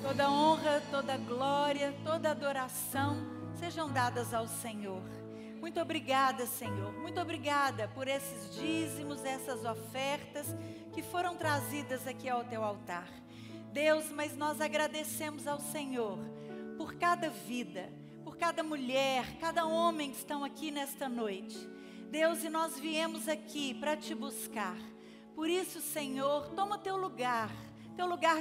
Toda honra, toda glória, toda adoração sejam dadas ao Senhor. Muito obrigada, Senhor. Muito obrigada por esses dízimos, essas ofertas que foram trazidas aqui ao teu altar. Deus, mas nós agradecemos ao Senhor por cada vida, por cada mulher, cada homem que estão aqui nesta noite. Deus, e nós viemos aqui para te buscar. Por isso, Senhor, toma teu lugar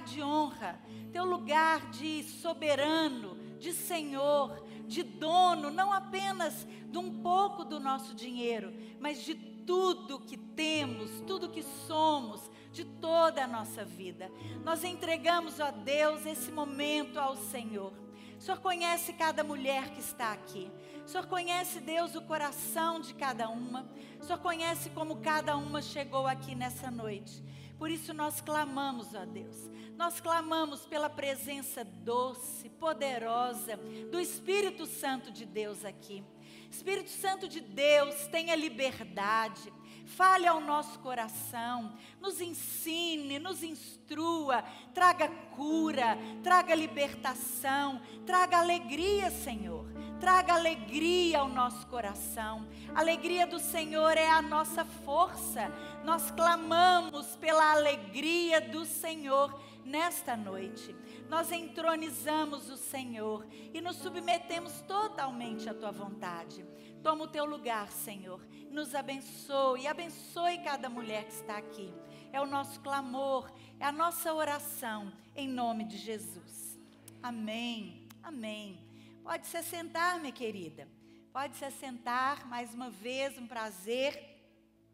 de honra, teu lugar de soberano, de Senhor, de dono, não apenas de um pouco do nosso dinheiro, mas de tudo que temos, tudo que somos, de toda a nossa vida. Nós entregamos, ó Deus, esse momento ao Senhor. O Senhor conhece cada mulher que está aqui. O Senhor conhece, Deus, o coração de cada uma. O Senhor conhece como cada uma chegou aqui nessa noite. Por isso nós clamamos, ó Deus, nós clamamos pela presença doce, poderosa do Espírito Santo de Deus aqui. Espírito Santo de Deus, tenha liberdade, fale ao nosso coração, nos ensine, nos instrua, traga cura, traga libertação, traga alegria, Senhor. Traga alegria ao nosso coração. A alegria do Senhor é a nossa força. Nós clamamos pela alegria do Senhor nesta noite. Nós entronizamos o Senhor e nos submetemos totalmente à tua vontade. Toma o teu lugar, Senhor. Nos abençoe e abençoe cada mulher que está aqui. É o nosso clamor, é a nossa oração em nome de Jesus. Amém. Amém. Pode se assentar, minha querida. Pode se assentar, mais uma vez, um prazer,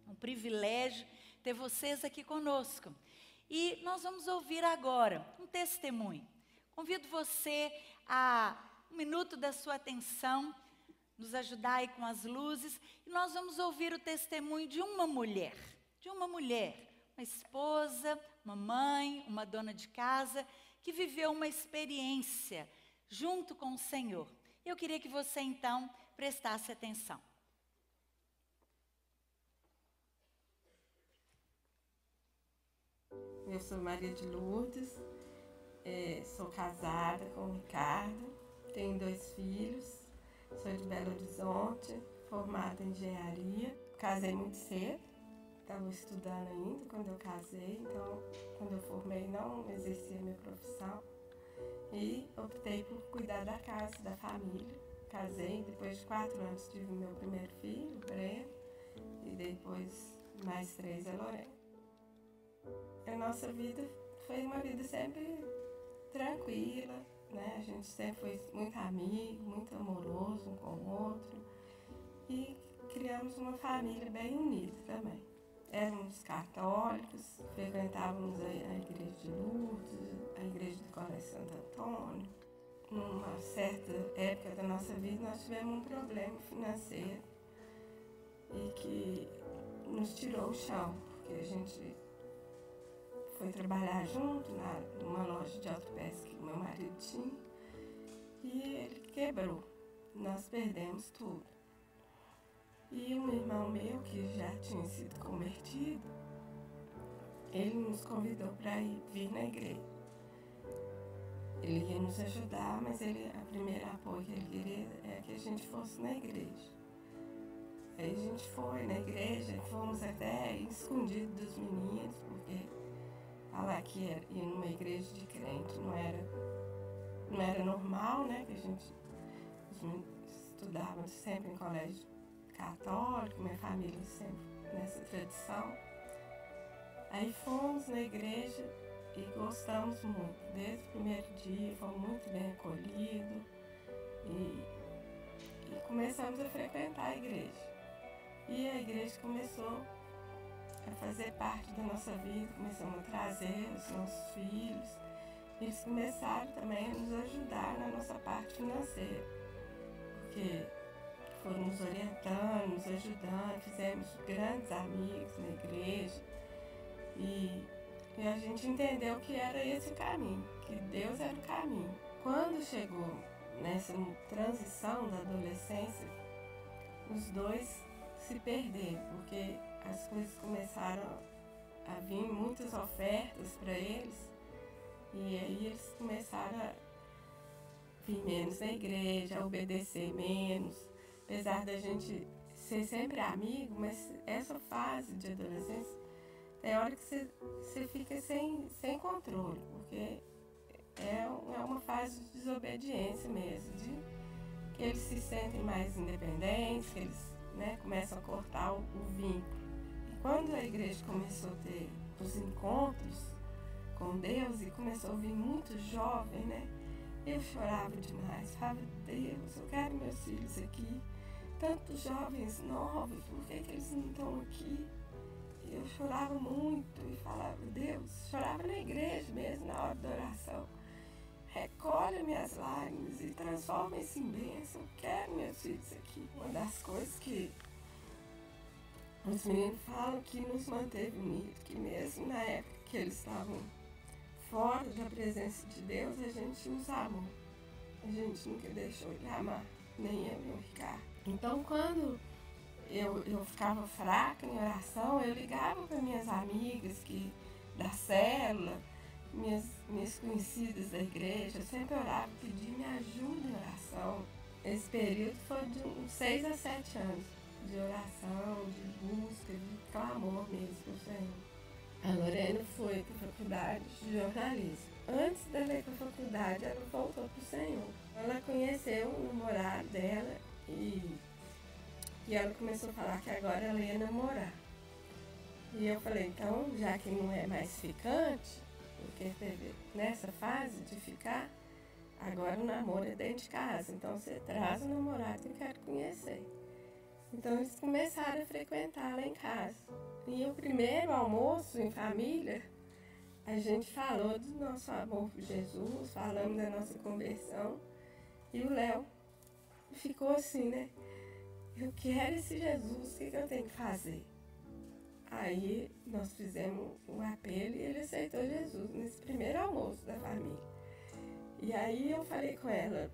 um privilégio ter vocês aqui conosco. E nós vamos ouvir agora um testemunho. Convido você a um minuto da sua atenção, nos ajudar aí com as luzes, e nós vamos ouvir o testemunho de uma mulher, uma esposa, uma mãe, uma dona de casa, que viveu uma experiência junto com o Senhor. Eu queria que você, então, prestasse atenção. Eu sou Maria de Lourdes, sou casada com o Ricardo, tenho 2 filhos, sou de Belo Horizonte, formada em engenharia. Casei muito cedo, estava estudando ainda quando eu casei, então quando eu formei não exercia minha profissão. E optei por cuidar da casa, da família. Casei, depois de 4 anos tive meu primeiro filho, o Breno, e depois mais 3, a Lorena. A nossa vida foi uma vida sempre tranquila, né? A gente sempre foi muito amigo, muito amoroso um com o outro. E criamos uma família bem unida também. Éramos católicos, frequentávamos a igreja de Lourdes, a igreja do Colégio Santo Antônio. Numa certa época da nossa vida, nós tivemos um problema financeiro e que nos tirou o chão, porque a gente foi trabalhar junto numa loja de autopeça que o meu marido tinha e ele quebrou. Nós perdemos tudo. E um irmão meu, que já tinha sido convertido, ele nos convidou para vir na igreja. Ele ia nos ajudar, mas a primeiro apoio que ele queria é que a gente fosse na igreja. Aí a gente foi na igreja, fomos até escondidos dos meninos, porque falar que ia numa igreja de crente não era normal, né? Que os meninos estudavam sempre em colégio católico, minha família sempre nessa tradição. Aí fomos na igreja e gostamos muito. Desde o primeiro dia fomos muito bem acolhidos e começamos a frequentar a igreja. E a igreja começou a fazer parte da nossa vida, começamos a trazer os nossos filhos. Eles começaram também a nos ajudar na nossa parte financeira, porque foram nos orientando, nos ajudando, fizemos grandes amigos na igreja e a gente entendeu que era esse o caminho, que Deus era o caminho. Quando chegou nessa transição da adolescência, os dois se perderam, porque as coisas começaram a vir muitas ofertas para eles E aí eles começaram a vir menos na igreja, a obedecer menos. Apesar da gente ser sempre amigo, mas essa fase de adolescência, tem hora que você fica sem controle, porque é uma fase de desobediência mesmo, de que eles se sentem mais independentes, que eles, né, começam a cortar o vínculo. E quando a igreja começou a ter os encontros com Deus e começou a vir muito jovem, né, eu chorava demais, falava, Deus, eu quero meus filhos aqui, tantos jovens novos, por que eles não estão aqui? E eu chorava muito e falava, Deus, chorava na igreja mesmo, na hora da oração, recolhe minhas lágrimas e transforma isso em bênção, eu quero meus filhos aqui. Uma das coisas que os meninos falam que nos manteve unidos, que mesmo na época que eles estavam fora da presença de Deus, a gente os amou. A gente nunca deixou de amar, nem eu, nem o Ricardo. Então, quando eu ficava fraca em oração, eu ligava para minhas amigas da célula, minhas conhecidas da igreja, eu sempre orava, pedia me ajuda em oração. Esse período foi de uns 6 a 7 anos de oração, de busca, de clamor mesmo para o Senhor. A Lorena foi para a faculdade de jornalismo. Antes dela ir para a faculdade, ela voltou para o Senhor. Ela conheceu o namorado dela e ela começou a falar que agora ela ia namorar. E eu falei, então, já que não é mais ficante, porque teve nessa fase de ficar, agora o namoro é dentro de casa. Então você traz o namorado que eu quero conhecer. Então eles começaram a frequentar lá em casa. E o primeiro almoço em família, a gente falou do nosso amor por Jesus, falamos da nossa conversão. E o Léo ficou assim, né? Eu quero esse Jesus, o que eu tenho que fazer? Aí nós fizemos um apelo e ele aceitou Jesus nesse primeiro almoço da família. E aí eu falei com ela,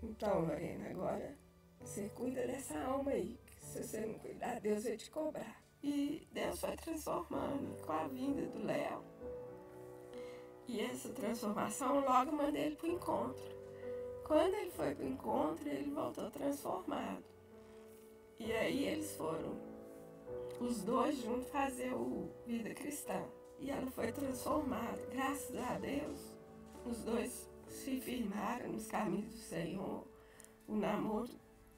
então Lorena, agora você cuida dessa alma aí, que se você não cuidar, Deus vai te cobrar. E Deus foi transformando com a vinda do Léo. E essa transformação, logo mandei ele para o encontro. Quando ele foi para o encontro, ele voltou transformado. E aí eles foram, os dois juntos, fazer o Vida Cristã. E ela foi transformada, graças a Deus. Os dois se firmaram nos caminhos do Senhor. O namoro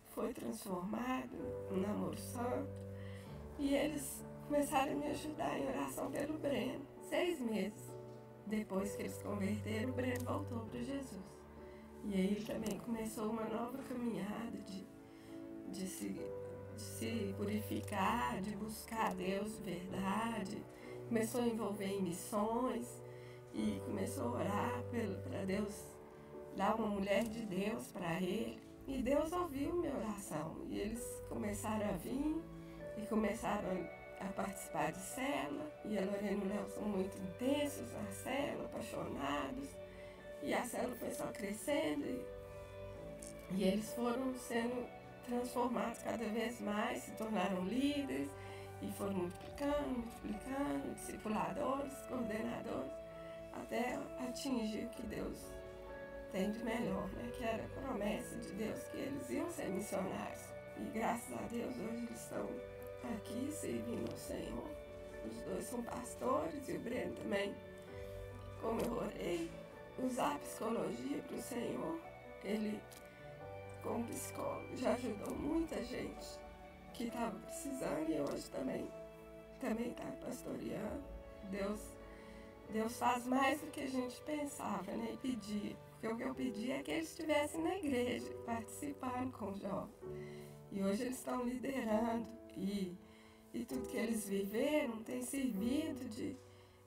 foi transformado, um namoro santo. E eles começaram a me ajudar em oração pelo Breno. 6 meses depois que eles se converteram, o Breno voltou para Jesus. E aí ele também começou uma nova caminhada de se purificar, de buscar a Deus de verdade. Começou a envolver em missões e começou a orar para Deus dar uma mulher de Deus para ele. E Deus ouviu minha oração. E eles começaram a vir e começaram a participar de célula. E a Lorena e o Léo são muito intensos na célula, apaixonados. E a célula foi só crescendo. E eles foram sendo transformados cada vez mais, se tornaram líderes e foram multiplicando, discipuladores, coordenadores, até atingir o que Deus tem de melhor, né? Que era a promessa de Deus, que eles iam ser missionários. E graças a Deus hoje eles estão aqui servindo ao Senhor. Os dois são pastores e o Breno também, como eu orei, usar a psicologia para o Senhor. Ele, como psicólogo, já ajudou muita gente que estava precisando e hoje também está pastoreando. Deus faz mais do que a gente pensava, né? E pedia. Porque o que eu pedi é que eles estivessem na igreja, participando com os jovens. E hoje eles estão liderando e tudo que eles viveram tem servido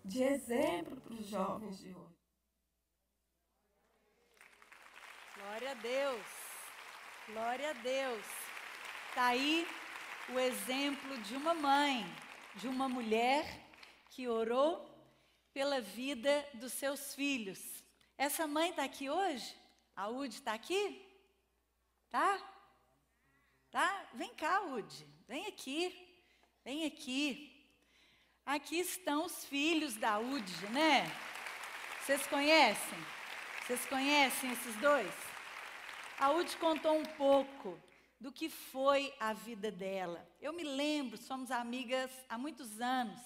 de exemplo para os jovens de hoje. Glória a Deus, glória a Deus. Está aí o exemplo de uma mãe, de uma mulher que orou pela vida dos seus filhos. Essa mãe está aqui hoje? A Udi está aqui? Tá? Tá? Vem cá, Udi. Vem aqui. Vem aqui. Aqui estão os filhos da Udi, né? Vocês conhecem? Vocês conhecem esses dois? A Udi contou um pouco do que foi a vida dela. Eu me lembro, somos amigas há muitos anos.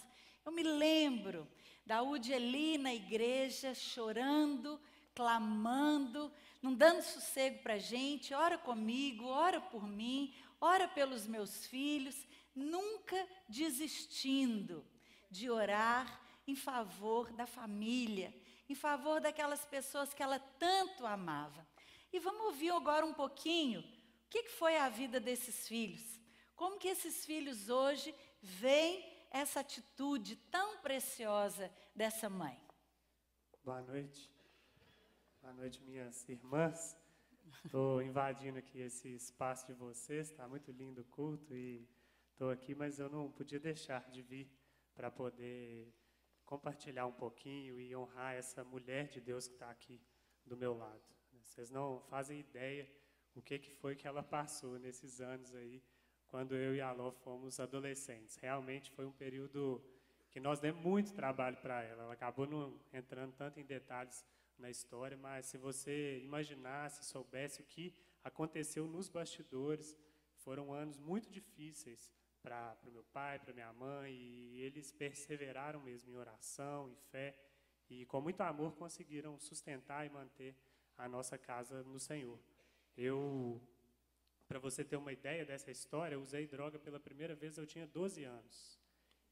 Eu me lembro da Udi ali na igreja, chorando, clamando, não dando sossego para a gente. Ora comigo, ora por mim, ora pelos meus filhos, nunca desistindo de orar em favor da família, em favor daquelas pessoas que ela tanto amava. E vamos ouvir agora um pouquinho o que foi a vida desses filhos. Como que esses filhos hoje veem essa atitude tão preciosa dessa mãe. Boa noite. Boa noite, minhas irmãs. Estou invadindo aqui esse espaço de vocês, está muito lindo o culto e estou aqui, mas eu não podia deixar de vir para poder compartilhar um pouquinho e honrar essa mulher de Deus que está aqui do meu lado. Vocês não fazem ideia o que foi que ela passou nesses anos aí, quando eu e a Ló fomos adolescentes. Realmente foi um período que nós demos muito trabalho para ela. Ela acabou não entrando tanto em detalhes na história, mas se você imaginasse, soubesse o que aconteceu nos bastidores, foram anos muito difíceis para o meu pai, para minha mãe, e eles perseveraram mesmo em oração, em fé, e com muito amor conseguiram sustentar e manter a nossa casa no Senhor. Para você ter uma ideia dessa história, eu usei droga pela primeira vez, eu tinha 12 anos.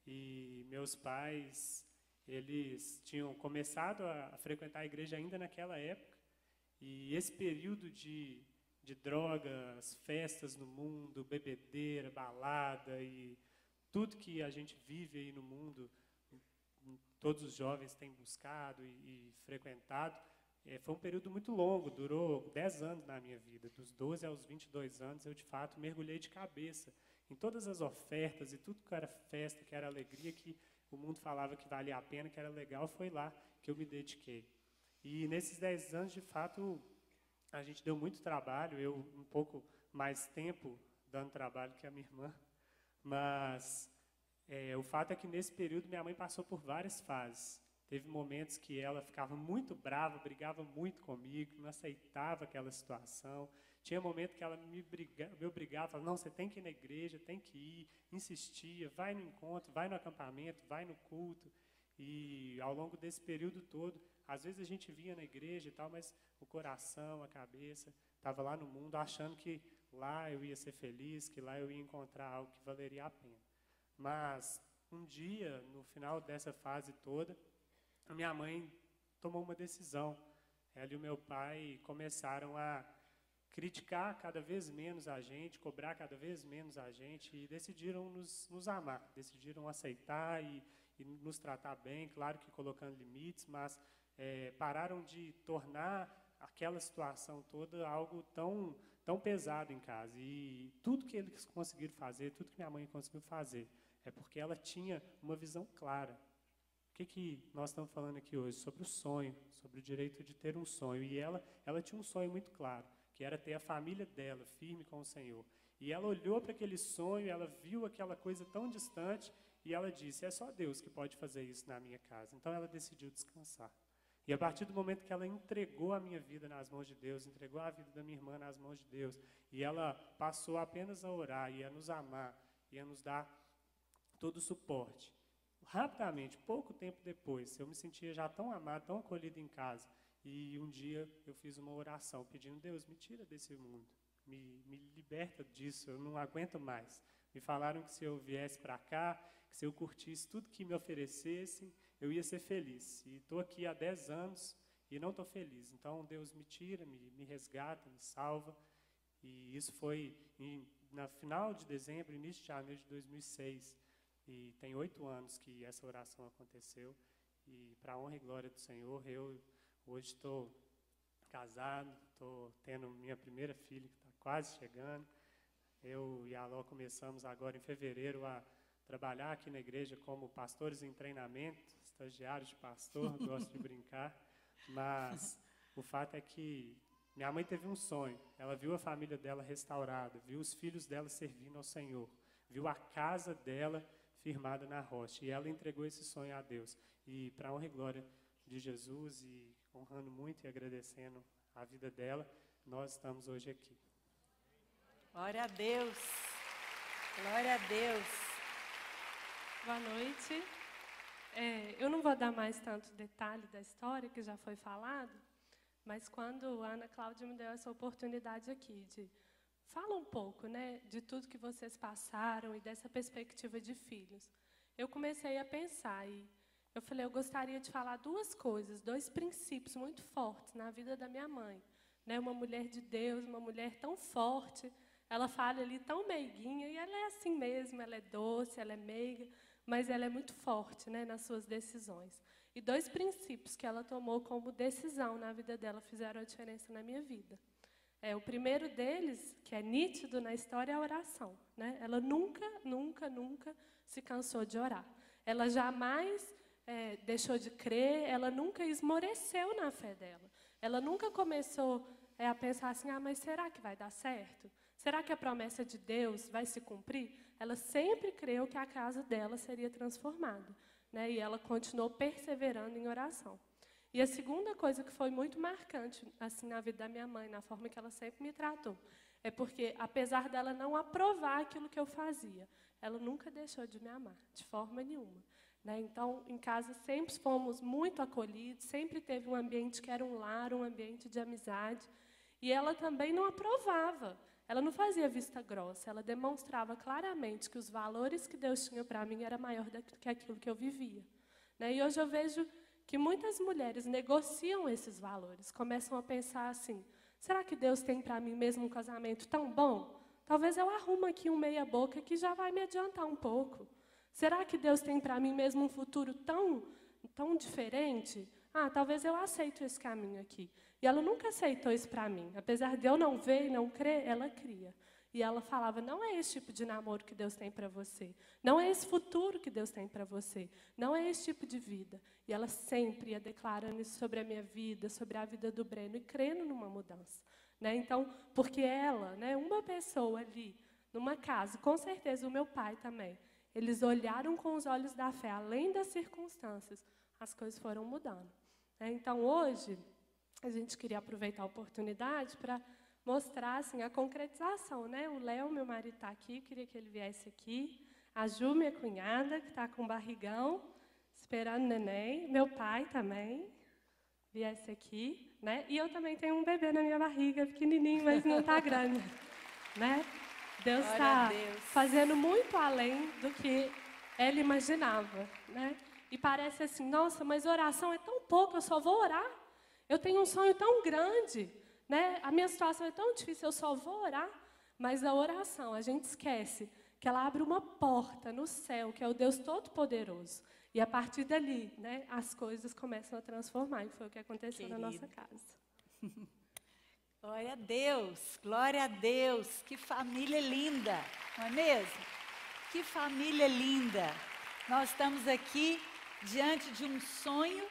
E meus pais, eles tinham começado a frequentar a igreja ainda naquela época. E esse período de drogas, festas no mundo, bebedeira, balada e tudo que a gente vive aí no mundo, todos os jovens têm buscado e frequentado, foi um período muito longo, durou 10 anos na minha vida. Dos 12 aos 22 anos, eu, de fato, mergulhei de cabeça em todas as ofertas e tudo que era festa, que era alegria, que o mundo falava que valia a pena, que era legal, foi lá que eu me dediquei. E nesses 10 anos, de fato, a gente deu muito trabalho, eu um pouco mais tempo dando trabalho que a minha irmã, mas o fato é que nesse período minha mãe passou por várias fases. Teve momentos que ela ficava muito brava, brigava muito comigo, não aceitava aquela situação. Tinha momento que ela me obrigava, falava, não, você tem que ir na igreja, tem que ir, insistia, vai no encontro, vai no acampamento, vai no culto. E ao longo desse período todo, às vezes a gente vinha na igreja e tal, mas o coração, a cabeça, estava lá no mundo, achando que lá eu ia ser feliz, que lá eu ia encontrar algo que valeria a pena. Mas um dia, no final dessa fase toda, a minha mãe tomou uma decisão. Ela e o meu pai começaram a criticar cada vez menos a gente, cobrar cada vez menos a gente e decidiram nos amar, decidiram aceitar e nos tratar bem, claro que colocando limites, mas pararam de tornar aquela situação toda algo tão pesado em casa. E tudo que eles conseguiram fazer, tudo que minha mãe conseguiu fazer, é porque ela tinha uma visão clara. O que nós estamos falando aqui hoje? Sobre o sonho, sobre o direito de ter um sonho. E ela tinha um sonho muito claro, que era ter a família dela firme com o Senhor. E ela olhou para aquele sonho, ela viu aquela coisa tão distante, e ela disse, é só Deus que pode fazer isso na minha casa. Então ela decidiu descansar. E a partir do momento que ela entregou a minha vida nas mãos de Deus, entregou a vida da minha irmã nas mãos de Deus, e ela passou apenas a orar, e a nos amar, e a nos dar todo o suporte. Rapidamente, pouco tempo depois, eu me sentia já tão amado, tão acolhido em casa. E um dia eu fiz uma oração pedindo, Deus, me tira desse mundo, me liberta disso, eu não aguento mais. Me falaram que se eu viesse para cá, que se eu curtisse tudo que me oferecessem, eu ia ser feliz. E estou aqui há 10 anos e não estou feliz. Então, Deus me tira, me resgata, me salva. E isso foi no final de dezembro, início de janeiro de 2006. E tem 8 anos que essa oração aconteceu. E para a honra e glória do Senhor, eu hoje estou casado, estou tendo minha primeira filha que está quase chegando. Eu e a Ló começamos agora em fevereiro a trabalhar aqui na igreja como pastores em treinamento, estagiários de pastor, gosto de brincar. Mas o fato é que minha mãe teve um sonho. Ela viu a família dela restaurada, viu os filhos dela servindo ao Senhor, viu a casa dela firmada na rocha. E ela entregou esse sonho a Deus. E, para a honra e glória de Jesus e honrando muito e agradecendo a vida dela, nós estamos hoje aqui. Glória a Deus. Glória a Deus. Boa noite. Eu não vou dar mais tanto detalhe da história, que já foi falado, mas quando a Ana Cláudia me deu essa oportunidade aqui de falar um pouco, né, de tudo que vocês passaram e dessa perspectiva de filhos, eu comecei a pensar e eu falei, eu gostaria de falar duas coisas, dois princípios muito fortes na vida da minha mãe, né, uma mulher de Deus, uma mulher tão forte, ela fala ali tão meiguinha, e ela é assim mesmo, ela é doce, ela é meiga, mas ela é muito forte, né, nas suas decisões. E dois princípios que ela tomou como decisão na vida dela fizeram a diferença na minha vida. O primeiro deles, que é nítido na história, é a oração, né? Ela nunca se cansou de orar. Ela jamais deixou de crer, ela nunca esmoreceu na fé dela. Ela nunca começou a pensar assim, mas será que vai dar certo? Será que a promessa de Deus vai se cumprir? Ela sempre creu que a casa dela seria transformada, né? E ela continuou perseverando em oração. E a segunda coisa que foi muito marcante assim, na vida da minha mãe, na forma que ela sempre me tratou, é porque, apesar dela não aprovar aquilo que eu fazia, ela nunca deixou de me amar, de forma nenhuma, né? Então, em casa, sempre fomos muito acolhidos, sempre teve um ambiente que era um lar, um ambiente de amizade, e ela também não aprovava. Ela não fazia vista grossa, ela demonstrava claramente que os valores que Deus tinha para mim era maior do que aquilo que eu vivia, né? E hoje eu vejo que muitas mulheres negociam esses valores, começam a pensar assim, será que Deus tem para mim mesmo um casamento tão bom? Talvez eu arrume aqui um meia-boca que já vai me adiantar um pouco. Será que Deus tem para mim mesmo um futuro tão diferente? Talvez eu aceito esse caminho aqui. E ela nunca aceitou isso para mim. Apesar de eu não ver e não crer, ela cria. E ela falava, não é esse tipo de namoro que Deus tem para você. Não é esse futuro que Deus tem para você. Não é esse tipo de vida. E ela sempre ia declarando isso sobre a minha vida, sobre a vida do Breno, e crendo numa mudança, né? Então, porque ela, né, uma pessoa ali, numa casa, com certeza o meu pai também, eles olharam com os olhos da fé, além das circunstâncias, as coisas foram mudando, né? Então, hoje, a gente queria aproveitar a oportunidade para mostrar assim, a concretização, né? O Léo, meu marido, está aqui, queria que ele viesse aqui. A Ju, minha cunhada, que está com barrigão, esperando neném. Meu pai também viesse aqui, né? E eu também tenho um bebê na minha barriga, pequenininho, mas não está grande, né? Deus está fazendo muito além do que ela imaginava, né? E parece assim, nossa, mas oração é tão pouco, eu só vou orar. Eu tenho um sonho tão grande, né? A minha situação é tão difícil, eu só vou orar. Mas a oração, a gente esquece que ela abre uma porta no céu, que é o Deus Todo-Poderoso. E a partir dali, né, as coisas começam a transformar. E foi o que aconteceu na nossa casa. Glória a Deus, glória a Deus. Que família linda, não é mesmo? Que família linda. Nós estamos aqui diante de um sonho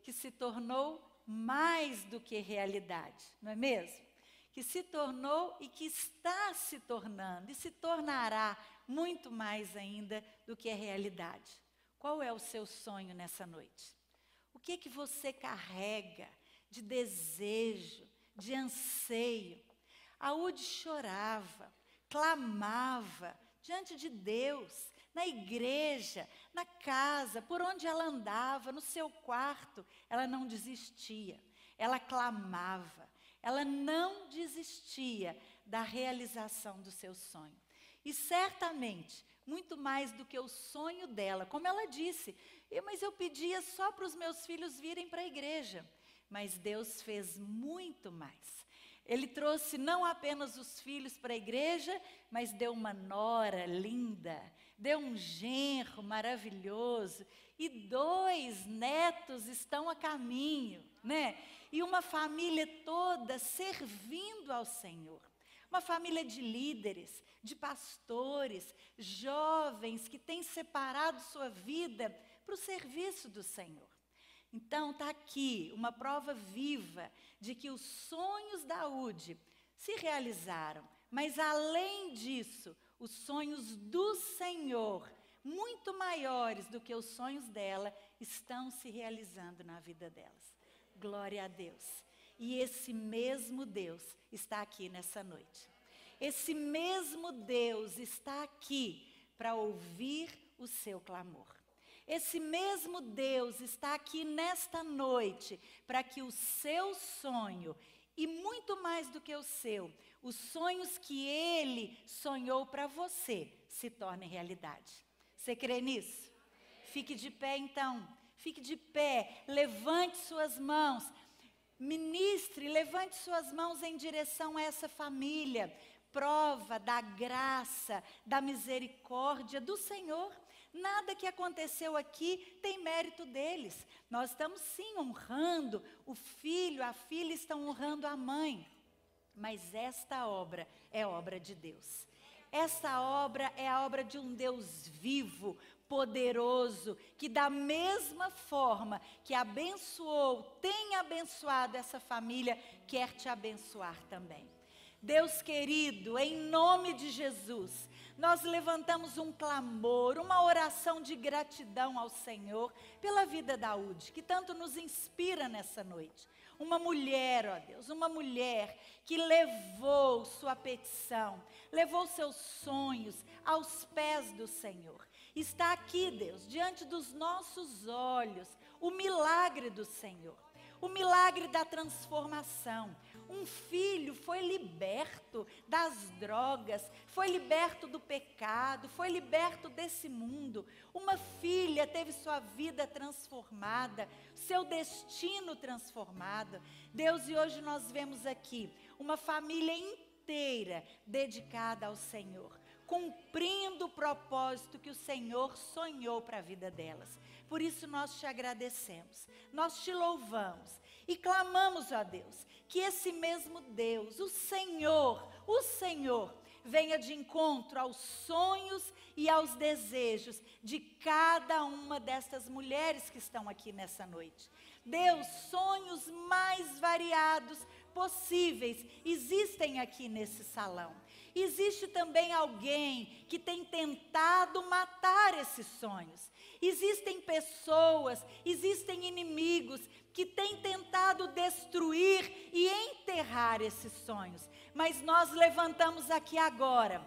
que se tornou mais do que realidade, não é mesmo? Que se tornou e que está se tornando e se tornará muito mais ainda do que a realidade. Qual é o seu sonho nessa noite? O que que você carrega de desejo, de anseio? A Udi chorava, clamava diante de Deus, na igreja, na casa, por onde ela andava, no seu quarto, ela não desistia, ela clamava, ela não desistia da realização do seu sonho. E certamente, muito mais do que o sonho dela, como ela disse, mas eu pedia só para os meus filhos virem para a igreja, mas Deus fez muito mais. Ele trouxe não apenas os filhos para a igreja, mas deu uma nora linda, deu um genro maravilhoso, e 2 netos estão a caminho, né? E uma família toda servindo ao Senhor. Uma família de líderes, de pastores, jovens que têm separado sua vida para o serviço do Senhor. Então, está aqui uma prova viva de que os sonhos da Udi se realizaram. Mas, além disso, os sonhos do Senhor, muito maiores do que os sonhos dela, estão se realizando na vida delas. Glória a Deus. E esse mesmo Deus está aqui nessa noite. Esse mesmo Deus está aqui para ouvir o seu clamor. Esse mesmo Deus está aqui nesta noite para que o seu sonho, e muito mais do que o seu, os sonhos que Ele sonhou para você, se tornem realidade. Você crê nisso? Fique de pé então, fique de pé, levante suas mãos, ministre, levante suas mãos em direção a essa família, prova da graça, da misericórdia do Senhor. Nada que aconteceu aqui tem mérito deles. Nós estamos sim honrando o filho, a filha estão honrando a mãe. Mas esta obra é obra de Deus. Esta obra é a obra de um Deus vivo, poderoso, que da mesma forma que abençoou, tem abençoado essa família, quer te abençoar também. Deus querido, em nome de Jesus, nós levantamos um clamor, uma oração de gratidão ao Senhor pela vida da Udi, que tanto nos inspira nessa noite. Uma mulher, ó Deus, uma mulher que levou sua petição, levou seus sonhos aos pés do Senhor. Está aqui, Deus, diante dos nossos olhos, o milagre do Senhor, o milagre da transformação. Um filho foi liberto das drogas, foi liberto do pecado, foi liberto desse mundo. Uma filha teve sua vida transformada, seu destino transformado. Deus, e hoje nós vemos aqui uma família inteira dedicada ao Senhor, cumprindo o propósito que o Senhor sonhou para a vida delas. Por isso nós te agradecemos, nós te louvamos e clamamos, ó Deus, que esse mesmo Deus, o Senhor, venha de encontro aos sonhos e aos desejos de cada uma destas mulheres que estão aqui nessa noite. Deus, sonhos mais variados possíveis existem aqui nesse salão. Existe também alguém que tem tentado matar esses sonhos. Existem pessoas, existem inimigos que têm tentado destruir e enterrar esses sonhos. Mas nós levantamos aqui agora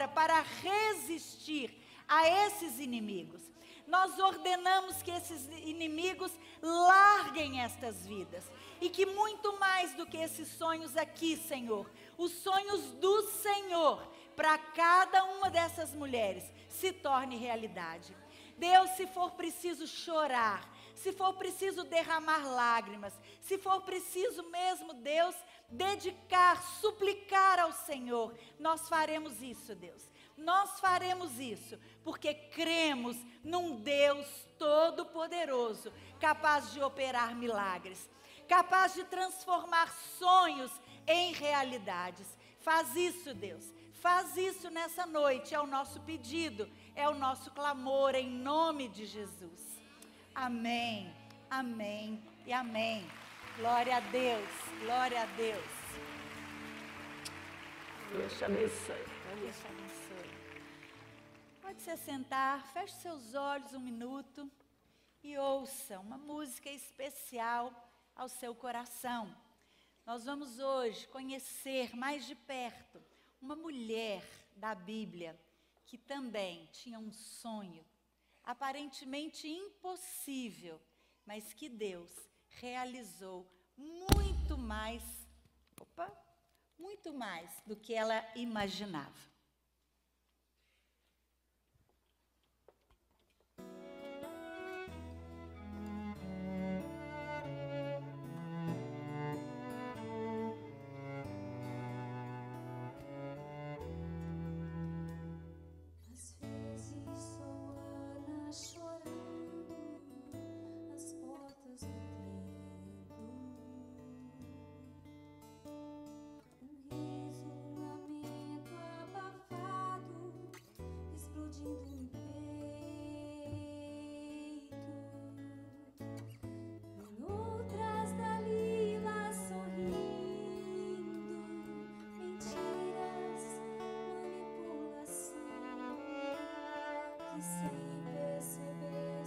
para resistir a esses inimigos. Nós ordenamos que esses inimigos larguem estas vidas. E que muito mais do que esses sonhos aqui, Senhor, os sonhos do Senhor, para cada uma dessas mulheres, se torne realidade. Deus, se for preciso chorar, se for preciso derramar lágrimas, se for preciso mesmo, Deus, dedicar, suplicar ao Senhor, nós faremos isso, Deus. Nós faremos isso, porque cremos num Deus todo-poderoso, capaz de operar milagres, capaz de transformar sonhos em realidades. Faz isso, Deus. Faz isso nessa noite, é o nosso pedido, é o nosso clamor, em nome de Jesus. Amém, amém e amém. Glória a Deus, glória a Deus. Deus te abençoe. Deus te abençoe. Pode se assentar, feche seus olhos um minuto e ouça uma música especial ao seu coração. Nós vamos hoje conhecer mais de perto uma mulher da Bíblia que também tinha um sonho aparentemente impossível, mas que Deus realizou muito mais do que ela imaginava. Sem perceber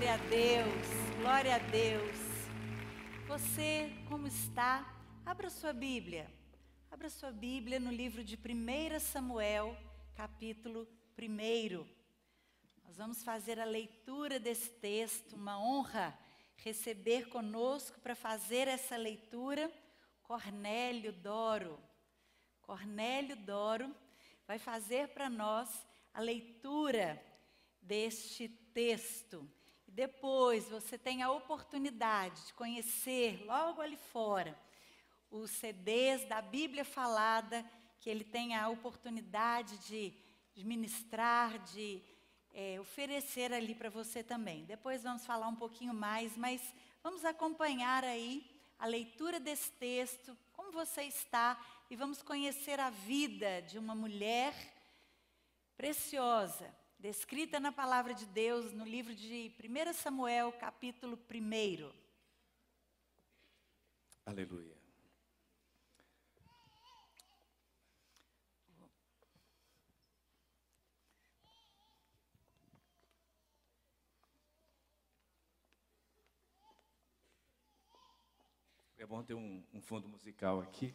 Glória a Deus, glória a Deus. Você, como está? Abra sua Bíblia. Abra sua Bíblia no livro de 1 Samuel, capítulo 1. Nós vamos fazer a leitura desse texto, uma honra receber conosco para fazer essa leitura Cornélio Doro. Cornélio Doro vai fazer para nós a leitura deste texto. E depois você tem a oportunidade de conhecer logo ali fora os CDs da Bíblia Falada, que ele tem a oportunidade de ministrar, de oferecer ali para você também. Depois vamos falar um pouquinho mais, mas vamos acompanhar aí a leitura desse texto, como você está, e vamos conhecer a vida de uma mulher preciosa, descrita na palavra de Deus, no livro de 1 Samuel, capítulo 1. Aleluia. É bom ter um fundo musical aqui,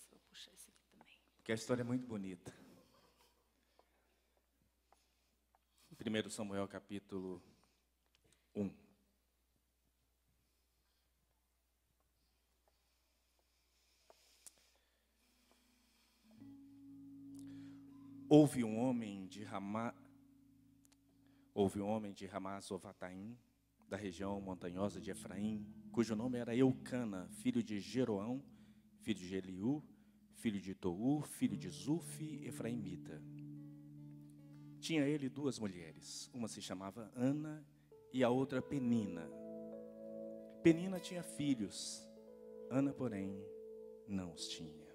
Vou puxar esse aqui também. porque a história é muito bonita. 1 Samuel, capítulo 1. Houve um homem de Ramá-Zovataim, da região montanhosa de Efraim, cujo nome era Eucana, filho de Jeroão, filho de Eliú, filho de Tou, filho de Zufi, efraimita. Tinha ele 2 mulheres, uma se chamava Ana e a outra Penina. Penina tinha filhos, Ana, porém, não os tinha.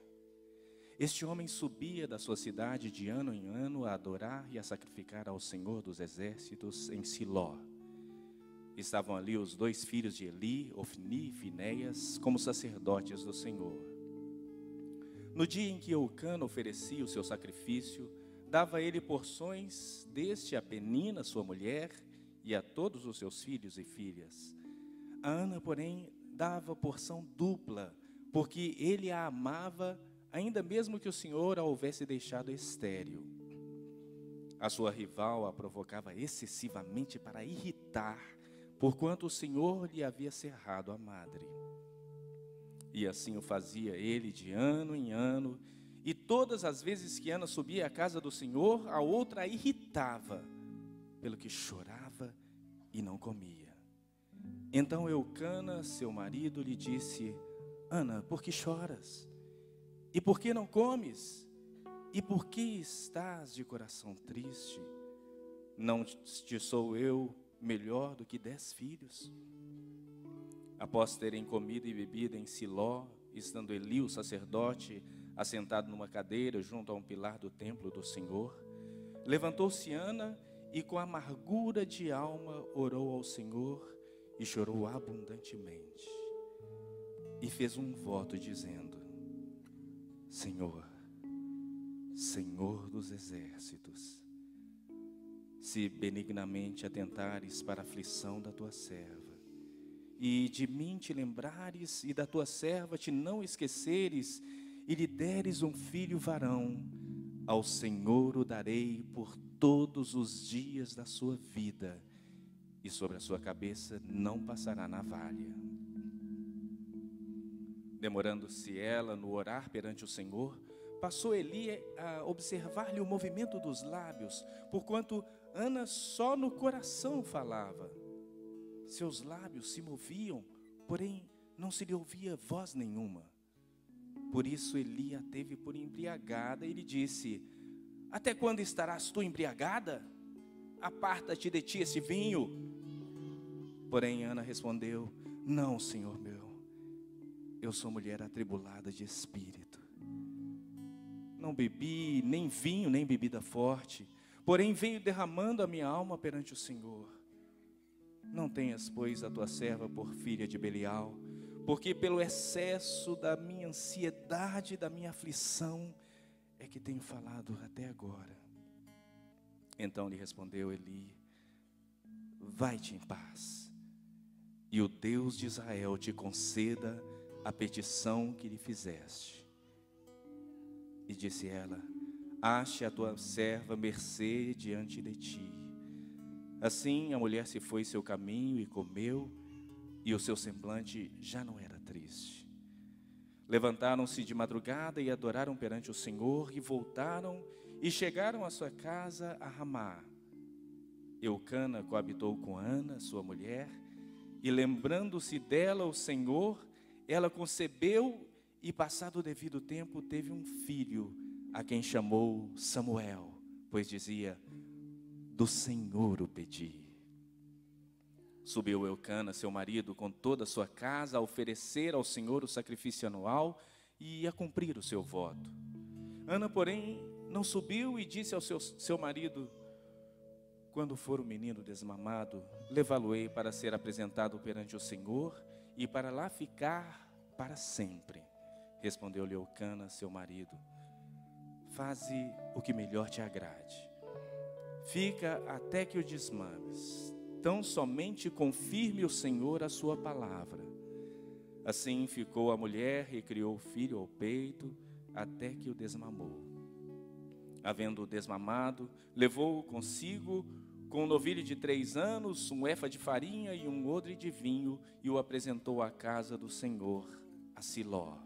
Este homem subia da sua cidade de ano em ano a adorar e a sacrificar ao Senhor dos Exércitos em Siló. Estavam ali os 2 filhos de Eli, Ofni e Finéias, como sacerdotes do Senhor. No dia em que Eucana oferecia o seu sacrifício, dava ele porções deste a Penina, sua mulher, e a todos os seus filhos e filhas. A Ana, porém, dava porção dupla, porque ele a amava, ainda mesmo que o Senhor a houvesse deixado estéril. A sua rival a provocava excessivamente para irritar, porquanto o Senhor lhe havia cerrado a madre. E assim o fazia ele de ano em ano, e todas as vezes que Ana subia à casa do Senhor, a outra a irritava, pelo que chorava e não comia. Então Eucana, seu marido, lhe disse: Ana, por que choras? E por que não comes? E por que estás de coração triste? Não te sou eu melhor do que 10 filhos? Após terem comido e bebido em Siló, estando Eli, o sacerdote, assentado numa cadeira junto a um pilar do templo do Senhor, levantou-se Ana e com amargura de alma orou ao Senhor e chorou abundantemente. E fez um voto dizendo: Senhor, Senhor dos exércitos, se benignamente atentares para a aflição da tua serva, e de mim te lembrares, e da tua serva te não esqueceres, e lhe deres um filho varão, ao Senhor o darei por todos os dias da sua vida, e sobre a sua cabeça não passará navalha. Demorando-se ela no orar perante o Senhor, passou Eli a observar-lhe o movimento dos lábios, porquanto Ana só no coração falava. Seus lábios se moviam, porém não se lhe ouvia voz nenhuma. Por isso Eli a teve por embriagada e lhe disse: Até quando estarás tu embriagada? Aparta-te de ti esse vinho. Porém Ana respondeu: Não, Senhor meu, eu sou mulher atribulada de espírito. Não bebi nem vinho, nem bebida forte, porém veio derramando a minha alma perante o Senhor. Não tenhas, pois, a tua serva por filha de Belial, porque pelo excesso da minha ansiedade, da minha aflição, é que tenho falado até agora. Então lhe respondeu Eli: vai-te em paz, e o Deus de Israel te conceda a petição que lhe fizeste. E disse ela: ache a tua serva mercê diante de ti. Assim a mulher se foi seu caminho e comeu, e o seu semblante já não era triste. Levantaram-se de madrugada e adoraram perante o Senhor, e voltaram e chegaram à sua casa a Ramá. Eucana coabitou com Ana, sua mulher, e lembrando-se dela o Senhor, ela concebeu e, passado o devido tempo, teve um filho, a quem chamou Samuel, pois dizia: do Senhor o pedi. Subiu Eucana, seu marido, com toda a sua casa, a oferecer ao Senhor o sacrifício anual e a cumprir o seu voto. Ana, porém, não subiu e disse ao seu marido: quando for o menino desmamado, levá-lo-ei para ser apresentado perante o Senhor e para lá ficar para sempre. Respondeu-lhe Eucana, seu marido: faze o que melhor te agrade. Fica até que o desmames. Tão somente confirme o Senhor a sua palavra. Assim ficou a mulher e criou o filho ao peito, até que o desmamou. Havendo-o desmamado, levou-o consigo com um novilho de 3 anos, um efa de farinha e um odre de vinho, e o apresentou à casa do Senhor, a Siló.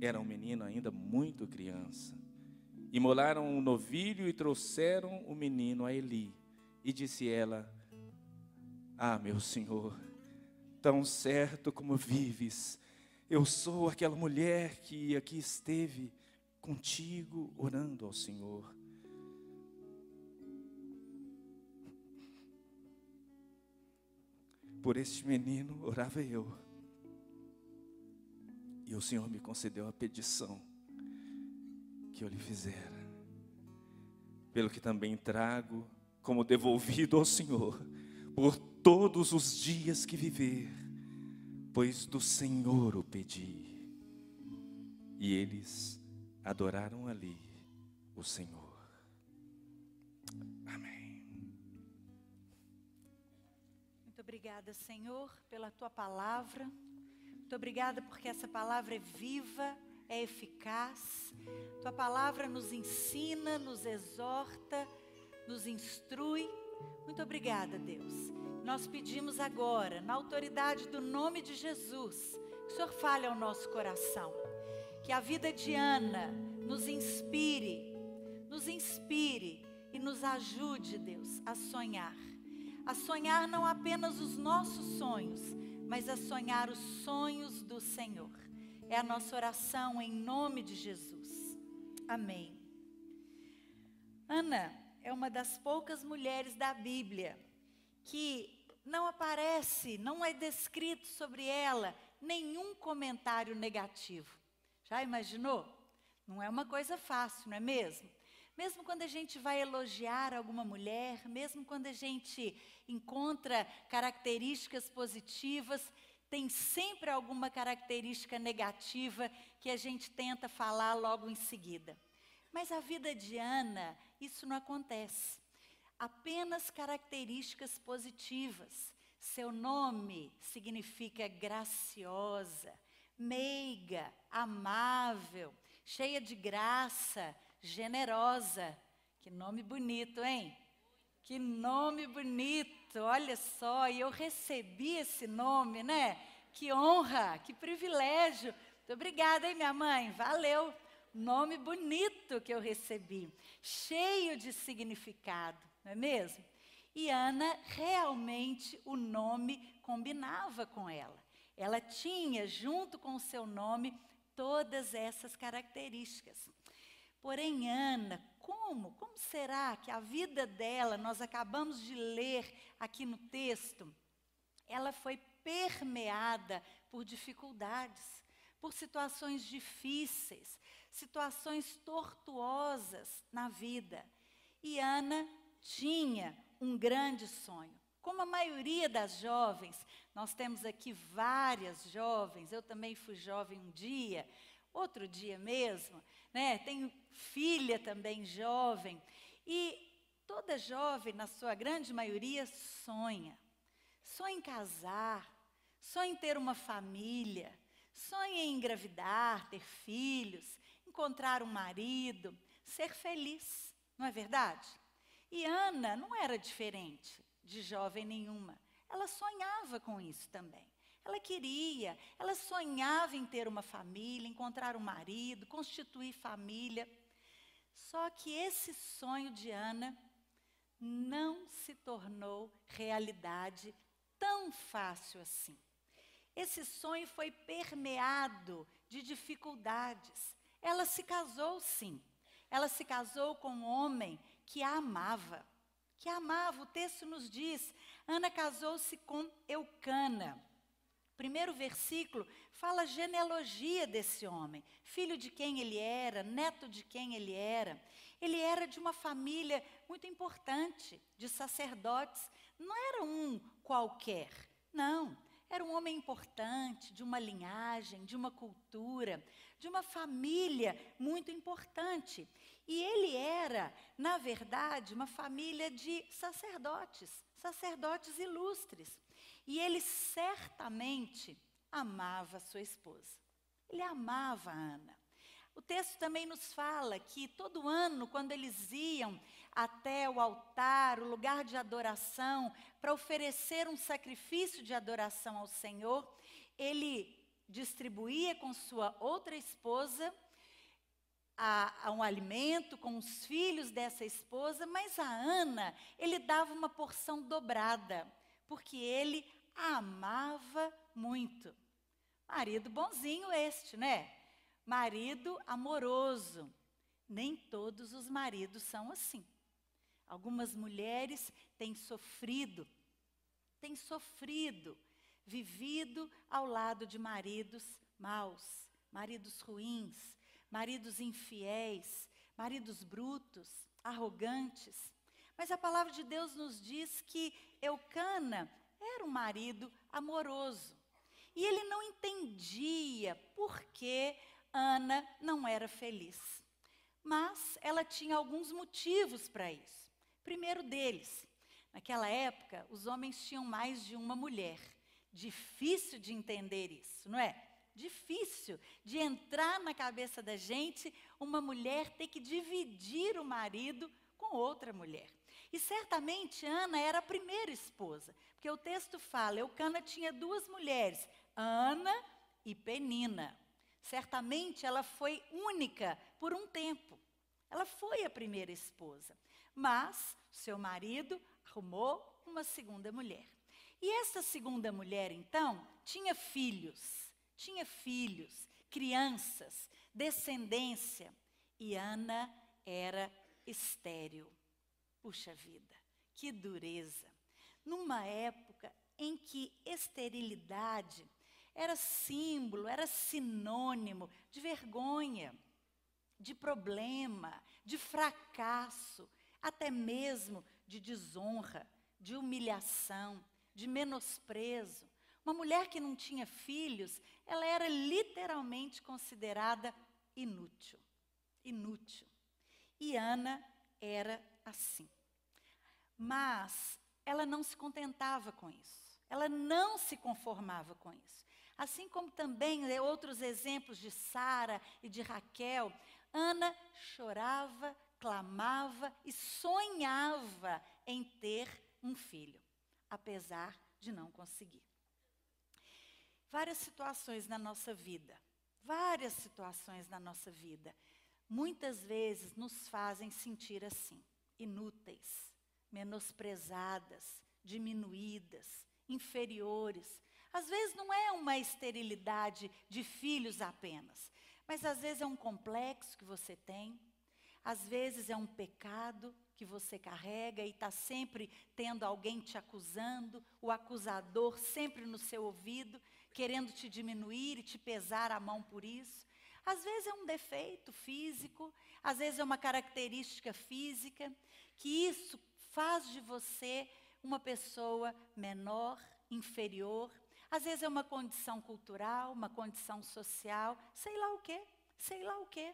Era um menino ainda muito criança. Imolaram o novilho e trouxeram o menino a Eli. E disse ela: ah, meu senhor, tão certo como vives, eu sou aquela mulher que aqui esteve contigo orando ao Senhor. Por este menino orava eu, e o Senhor me concedeu a petição que eu lhe fizera, pelo que também trago como devolvido ao Senhor, por todos os dias que viver, pois do Senhor o pedi. E eles adoraram ali o Senhor. Amém. Muito obrigada, Senhor, pela tua palavra. Muito obrigada porque essa palavra é viva, é eficaz. Tua palavra nos ensina, nos exorta, nos instrui. Muito obrigada, Deus. Nós pedimos agora, na autoridade do nome de Jesus, que o Senhor fale ao nosso coração. Que a vida de Ana nos inspire e nos ajude, Deus, a sonhar. A sonhar não apenas os nossos sonhos, mas a sonhar os sonhos do Senhor. É a nossa oração em nome de Jesus. Amém. Ana é uma das poucas mulheres da Bíblia que não aparece, não é descrito sobre ela nenhum comentário negativo. Já imaginou? Não é uma coisa fácil, não é mesmo? Mesmo quando a gente vai elogiar alguma mulher, mesmo quando a gente encontra características positivas, tem sempre alguma característica negativa que a gente tenta falar logo em seguida. Mas a vida de Ana, isso não acontece. Apenas características positivas. Seu nome significa graciosa, meiga, amável, cheia de graça, generosa. Que nome bonito, hein? Que nome bonito, olha só, e eu recebi esse nome, né? Que honra, que privilégio. Muito obrigada, hein, minha mãe? Valeu. Nome bonito que eu recebi, cheio de significado, não é mesmo? E Ana, realmente o nome combinava com ela. Ela tinha, junto com o seu nome, todas essas características. Porém, Ana, como será que a vida dela, nós acabamos de ler aqui no texto, ela foi permeada por dificuldades, por situações difíceis, situações tortuosas na vida. E Ana tinha um grande sonho. Como a maioria das jovens, nós temos aqui várias jovens, eu também fui jovem um dia, outro dia mesmo, né? Tenho filha também jovem. E toda jovem, na sua grande maioria, sonha. Sonha em casar, sonha em ter uma família, sonha em engravidar, ter filhos, encontrar um marido, ser feliz, não é verdade? E Ana não era diferente de jovem nenhuma. Ela sonhava com isso também. Ela queria, ela sonhava em ter uma família, encontrar um marido, constituir família. Só que esse sonho de Ana não se tornou realidade tão fácil assim. Esse sonho foi permeado de dificuldades. Ela se casou, sim. Ela se casou com um homem que a amava. Que a amava, o texto nos diz. Ana casou-se com Eucana. O primeiro versículo fala a genealogia desse homem. Filho de quem ele era, neto de quem ele era. Ele era de uma família muito importante, de sacerdotes. Não era um qualquer, não. Era um homem importante, de uma linhagem, de uma cultura, de uma família muito importante. E ele era, na verdade, uma família de sacerdotes, sacerdotes ilustres. E ele certamente amava sua esposa. Ele amava a Ana. O texto também nos fala que todo ano, quando eles iam até o altar, o lugar de adoração, para oferecer um sacrifício de adoração ao Senhor, ele distribuía com sua outra esposa um alimento com os filhos dessa esposa, mas a Ana, ele dava uma porção dobrada, porque ele a amava muito. Marido bonzinho este, né? Marido amoroso. Nem todos os maridos são assim. Algumas mulheres têm sofrido, vivido ao lado de maridos maus, maridos ruins, maridos infiéis, maridos brutos, arrogantes. Mas a palavra de Deus nos diz que Eucana era um marido amoroso. E ele não entendia por que Ana não era feliz. Mas ela tinha alguns motivos para isso. Primeiro deles, naquela época, os homens tinham mais de uma mulher. Difícil de entender isso, não é? Difícil de entrar na cabeça da gente uma mulher ter que dividir o marido com outra mulher. E certamente Ana era a primeira esposa, porque o texto fala, Eucana tinha duas mulheres, Ana e Penina. Certamente ela foi única por um tempo. Ela foi a primeira esposa, mas seu marido arrumou uma segunda mulher. E essa segunda mulher, então, tinha filhos, crianças, descendência. E Ana era estéril. Puxa vida, que dureza. Numa época em que esterilidade era símbolo, era sinônimo de vergonha, de problema, de fracasso, até mesmo de desonra, de humilhação, de menosprezo. Uma mulher que não tinha filhos, ela era literalmente considerada inútil. Inútil. E Ana era assim. Mas ela não se contentava com isso. Ela não se conformava com isso. Assim como também outros exemplos de Sara e de Raquel, Ana chorava, clamava e sonhava em ter um filho, apesar de não conseguir. Várias situações na nossa vida, muitas vezes nos fazem sentir assim, inúteis, menosprezadas, diminuídas, inferiores. Às vezes não é uma esterilidade de filhos apenas, mas às vezes é um complexo que você tem, às vezes é um pecado que você carrega e está sempre tendo alguém te acusando, o acusador sempre no seu ouvido, querendo te diminuir e te pesar a mão por isso. Às vezes é um defeito físico, às vezes é uma característica física, que isso faz de você uma pessoa menor, inferior. Às vezes é uma condição cultural, uma condição social, sei lá o quê.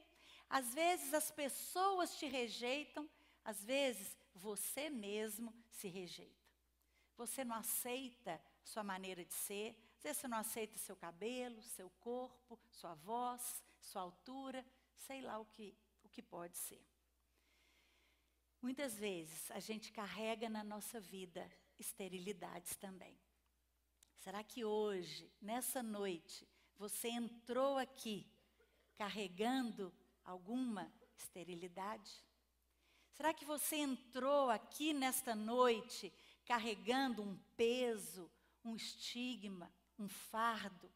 Às vezes as pessoas te rejeitam, às vezes você mesmo se rejeita. Você não aceita sua maneira de ser, às vezes você não aceita seu cabelo, seu corpo, sua voz, sua altura, sei lá o que pode ser. Muitas vezes a gente carrega na nossa vida esterilidades também. Será que hoje, nessa noite, você entrou aqui carregando alguma esterilidade? Será que você entrou aqui nesta noite carregando um peso, um estigma, um fardo,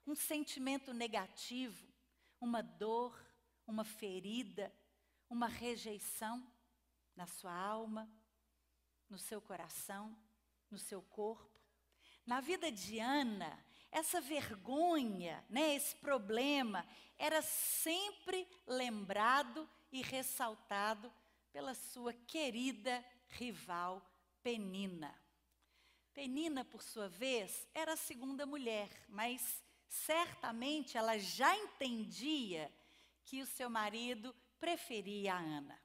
um sentimento negativo, uma dor, uma ferida, uma rejeição na sua alma, no seu coração, no seu corpo? Na vida de Ana, essa vergonha, né, esse problema, era sempre lembrado e ressaltado pela sua querida rival Penina. Penina, por sua vez, era a segunda mulher, mas certamente ela já entendia que o seu marido preferia a Ana.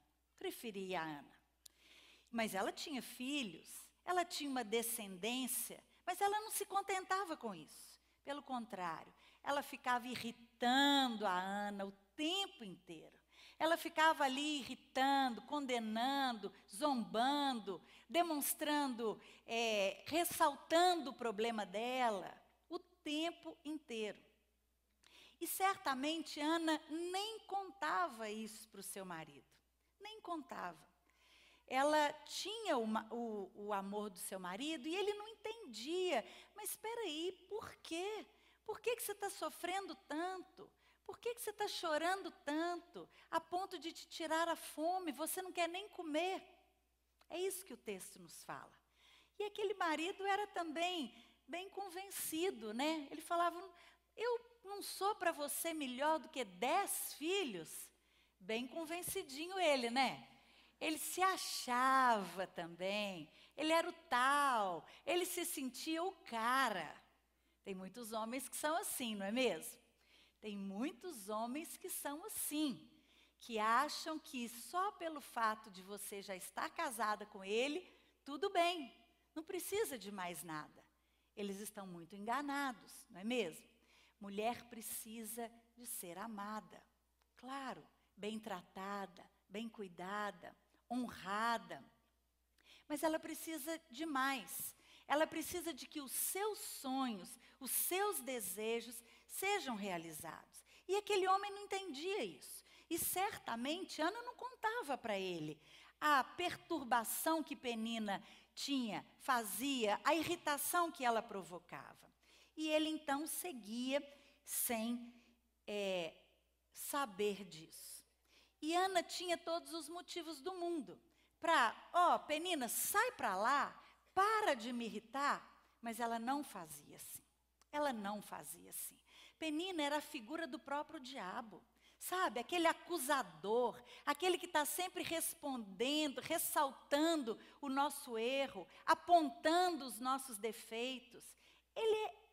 Mas ela tinha filhos, ela tinha uma descendência, mas ela não se contentava com isso. Pelo contrário, ela ficava irritando a Ana o tempo inteiro. Ela ficava ali irritando, condenando, zombando, demonstrando, ressaltando o problema dela o tempo inteiro. E certamente Ana nem contava isso para o seu marido, nem contava. Ela tinha o amor do seu marido e ele não entendia. Mas espera aí, por quê? Por que você está sofrendo tanto? Por que você está chorando tanto, a ponto de te tirar a fome? Você não quer nem comer. É isso que o texto nos fala. E aquele marido era também bem convencido, né? Ele falava, eu não sou para você melhor do que 10 filhos. Bem convencidinho ele, né? Ele se achava também, ele era o tal, ele se sentia o cara. Tem muitos homens que são assim, não é mesmo? Tem muitos homens que são assim, que acham que só pelo fato de você já estar casada com ele, tudo bem, não precisa de mais nada. Eles estão muito enganados, não é mesmo? Mulher precisa de ser amada, claro, bem tratada, bem cuidada, honrada. Mas ela precisa de mais. Ela precisa de que os seus sonhos, os seus desejos sejam realizados. E aquele homem não entendia isso. E certamente Ana não contava para ele a perturbação que Penina fazia, a irritação que ela provocava. E ele então seguia sem saber disso. E Ana tinha todos os motivos do mundo para, Penina, sai para lá, para de me irritar. Mas ela não fazia assim. Ela não fazia assim. Penina era a figura do próprio diabo. Sabe, aquele acusador, aquele que está sempre respondendo, ressaltando o nosso erro, apontando os nossos defeitos.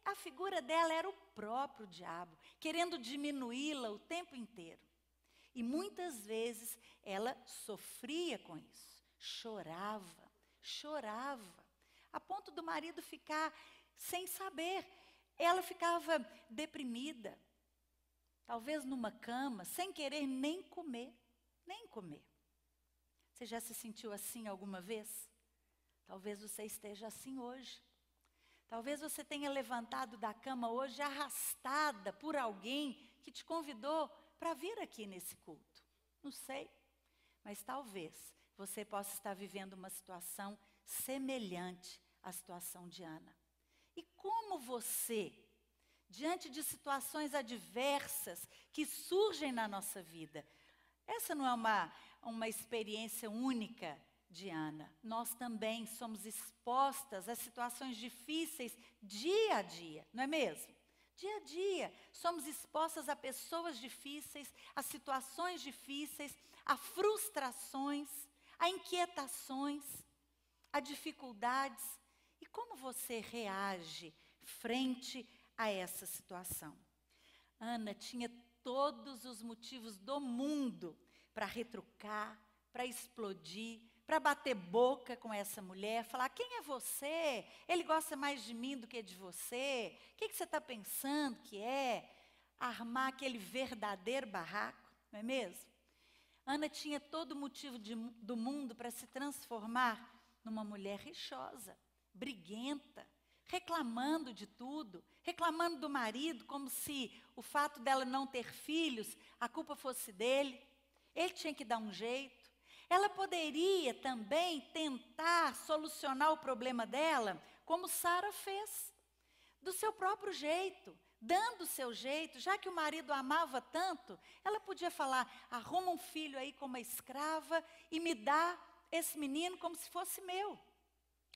A figura dela era o próprio diabo, querendo diminuí-la o tempo inteiro. E muitas vezes ela sofria com isso, chorava, a ponto do marido ficar sem saber. Ela ficava deprimida, talvez numa cama, sem querer nem comer. Você já se sentiu assim alguma vez? Talvez você esteja assim hoje. Talvez você tenha levantado da cama hoje arrastada por alguém que te convidou para vir aqui nesse culto. Não sei, mas talvez você possa estar vivendo uma situação semelhante à situação de Ana. E como você, diante de situações adversas que surgem na nossa vida, essa não é uma experiência única de Ana. Nós também somos expostas a situações difíceis dia a dia, não é mesmo? Dia a dia, somos expostas a pessoas difíceis, a situações difíceis, a frustrações, a inquietações, a dificuldades. E como você reage frente a essa situação? Ana tinha todos os motivos do mundo para retrucar, para explodir, para bater boca com essa mulher, falar: quem é você? Ele gosta mais de mim do que de você? O que você está pensando que é? Armar aquele verdadeiro barraco, não é mesmo? Ana tinha todo motivo do mundo para se transformar numa mulher rixosa, briguenta, reclamando de tudo, reclamando do marido, como se o fato dela não ter filhos, a culpa fosse dele. Ele tinha que dar um jeito. Ela poderia também tentar solucionar o problema dela, como Sara fez, do seu próprio jeito, dando o seu jeito. Já que o marido a amava tanto, ela podia falar: arruma um filho aí com uma escrava e me dá esse menino como se fosse meu.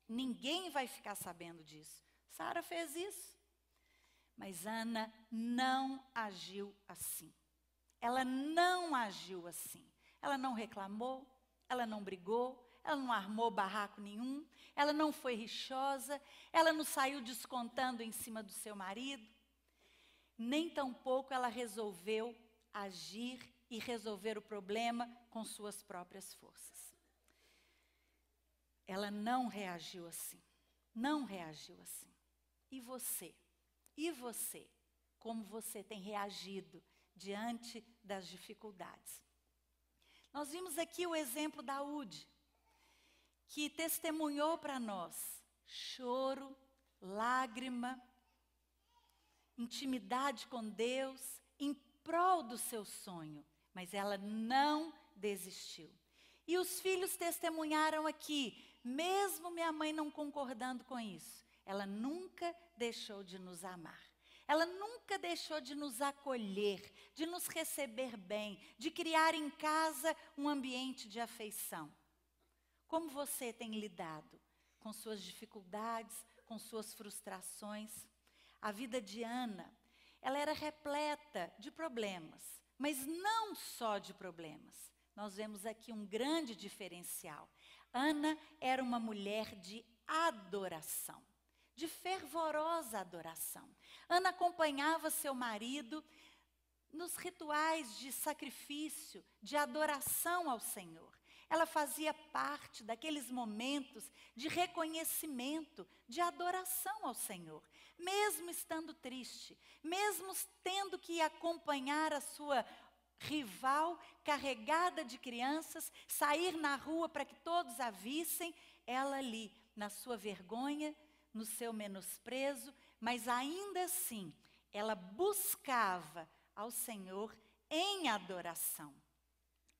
Ninguém vai ficar sabendo disso. Sara fez isso. Mas Ana não agiu assim. Ela não agiu assim. Ela não reclamou, ela não brigou, ela não armou barraco nenhum, ela não foi rixosa, ela não saiu descontando em cima do seu marido. Nem tampouco ela resolveu agir e resolver o problema com suas próprias forças. Ela não reagiu assim. Não reagiu assim. E você? E você? Como você tem reagido diante das dificuldades? Nós vimos aqui o exemplo da Ude, que testemunhou para nós choro, lágrima, intimidade com Deus, em prol do seu sonho. Mas ela não desistiu. E os filhos testemunharam aqui, mesmo minha mãe não concordando com isso, ela nunca deixou de nos amar. Ela nunca deixou de nos acolher, de nos receber bem, de criar em casa um ambiente de afeição. Como você tem lidado com suas dificuldades, com suas frustrações? A vida de Ana, ela era repleta de problemas, mas não só de problemas. Nós vemos aqui um grande diferencial. Ana era uma mulher de adoração, de fervorosa adoração. Ana acompanhava seu marido nos rituais de sacrifício, de adoração ao Senhor. Ela fazia parte daqueles momentos de reconhecimento, de adoração ao Senhor. Mesmo estando triste, mesmo tendo que acompanhar a sua rival carregada de crianças, sair na rua para que todos a vissem, ela ali, na sua vergonha, no seu menosprezo, mas ainda assim, ela buscava ao Senhor em adoração.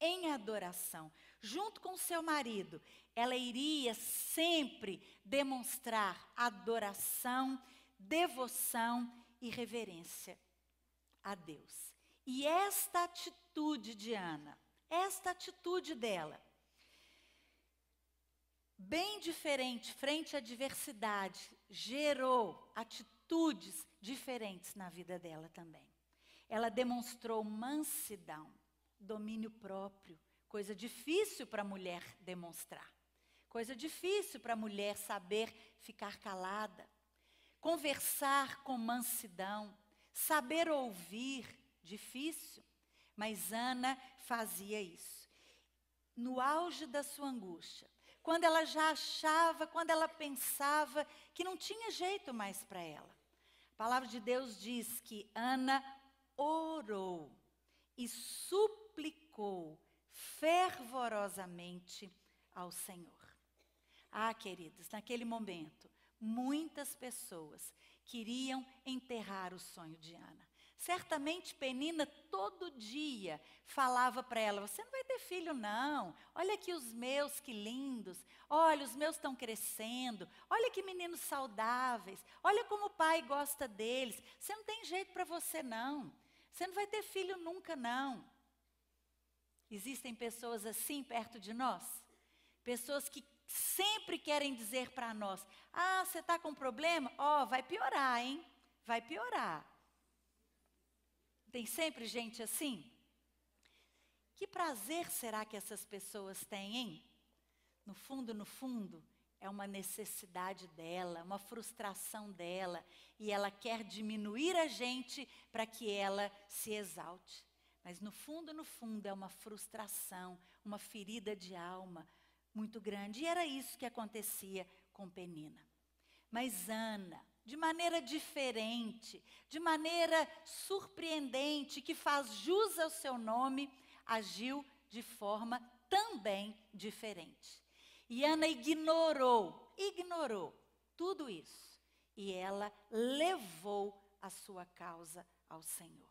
Em adoração. Junto com seu marido, ela iria sempre demonstrar adoração, devoção e reverência a Deus. E esta atitude de Ana, esta atitude dela, bem diferente, frente à adversidade, gerou atitudes diferentes na vida dela também. Ela demonstrou mansidão, domínio próprio, coisa difícil para a mulher demonstrar. Coisa difícil para a mulher saber ficar calada, conversar com mansidão, saber ouvir, difícil, mas Ana fazia isso. No auge da sua angústia, quando ela já achava, quando ela pensava que não tinha jeito mais para ela. A palavra de Deus diz que Ana orou e suplicou fervorosamente ao Senhor. Ah, queridos, naquele momento, muitas pessoas queriam enterrar o sonho de Ana. Certamente Penina todo dia falava para ela: você não vai ter filho não, olha aqui os meus, que lindos, olha os meus estão crescendo, olha que meninos saudáveis, olha como o pai gosta deles, você não tem jeito para você não, você não vai ter filho nunca não. Existem pessoas assim perto de nós, pessoas que sempre querem dizer para nós: ah, você está com problema? Ó, vai piorar, hein, vai piorar. Tem sempre gente assim? Que prazer será que essas pessoas têm, hein? No fundo, é uma necessidade dela, uma frustração dela, e ela quer diminuir a gente para que ela se exalte. Mas no fundo, é uma frustração, uma ferida de alma muito grande. E era isso que acontecia com Penina. Mas Ana, de maneira diferente, de maneira surpreendente, que faz jus ao seu nome, agiu de forma também diferente. E Ana ignorou tudo isso. E ela levou a sua causa ao Senhor.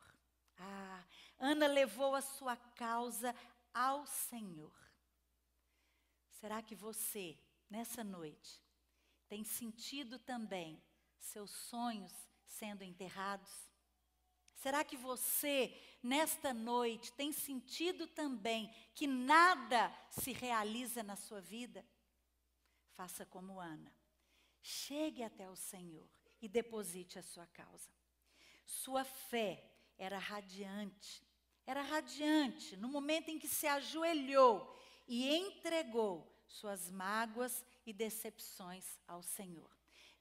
Ana levou a sua causa ao Senhor. Será que você, nessa noite, tem sentido também seus sonhos sendo enterrados? Será que você, nesta noite, tem sentido também que nada se realiza na sua vida? Faça como Ana. Chegue até o Senhor e deposite a sua causa. Sua fé era radiante no momento em que se ajoelhou e entregou suas mágoas e decepções ao Senhor.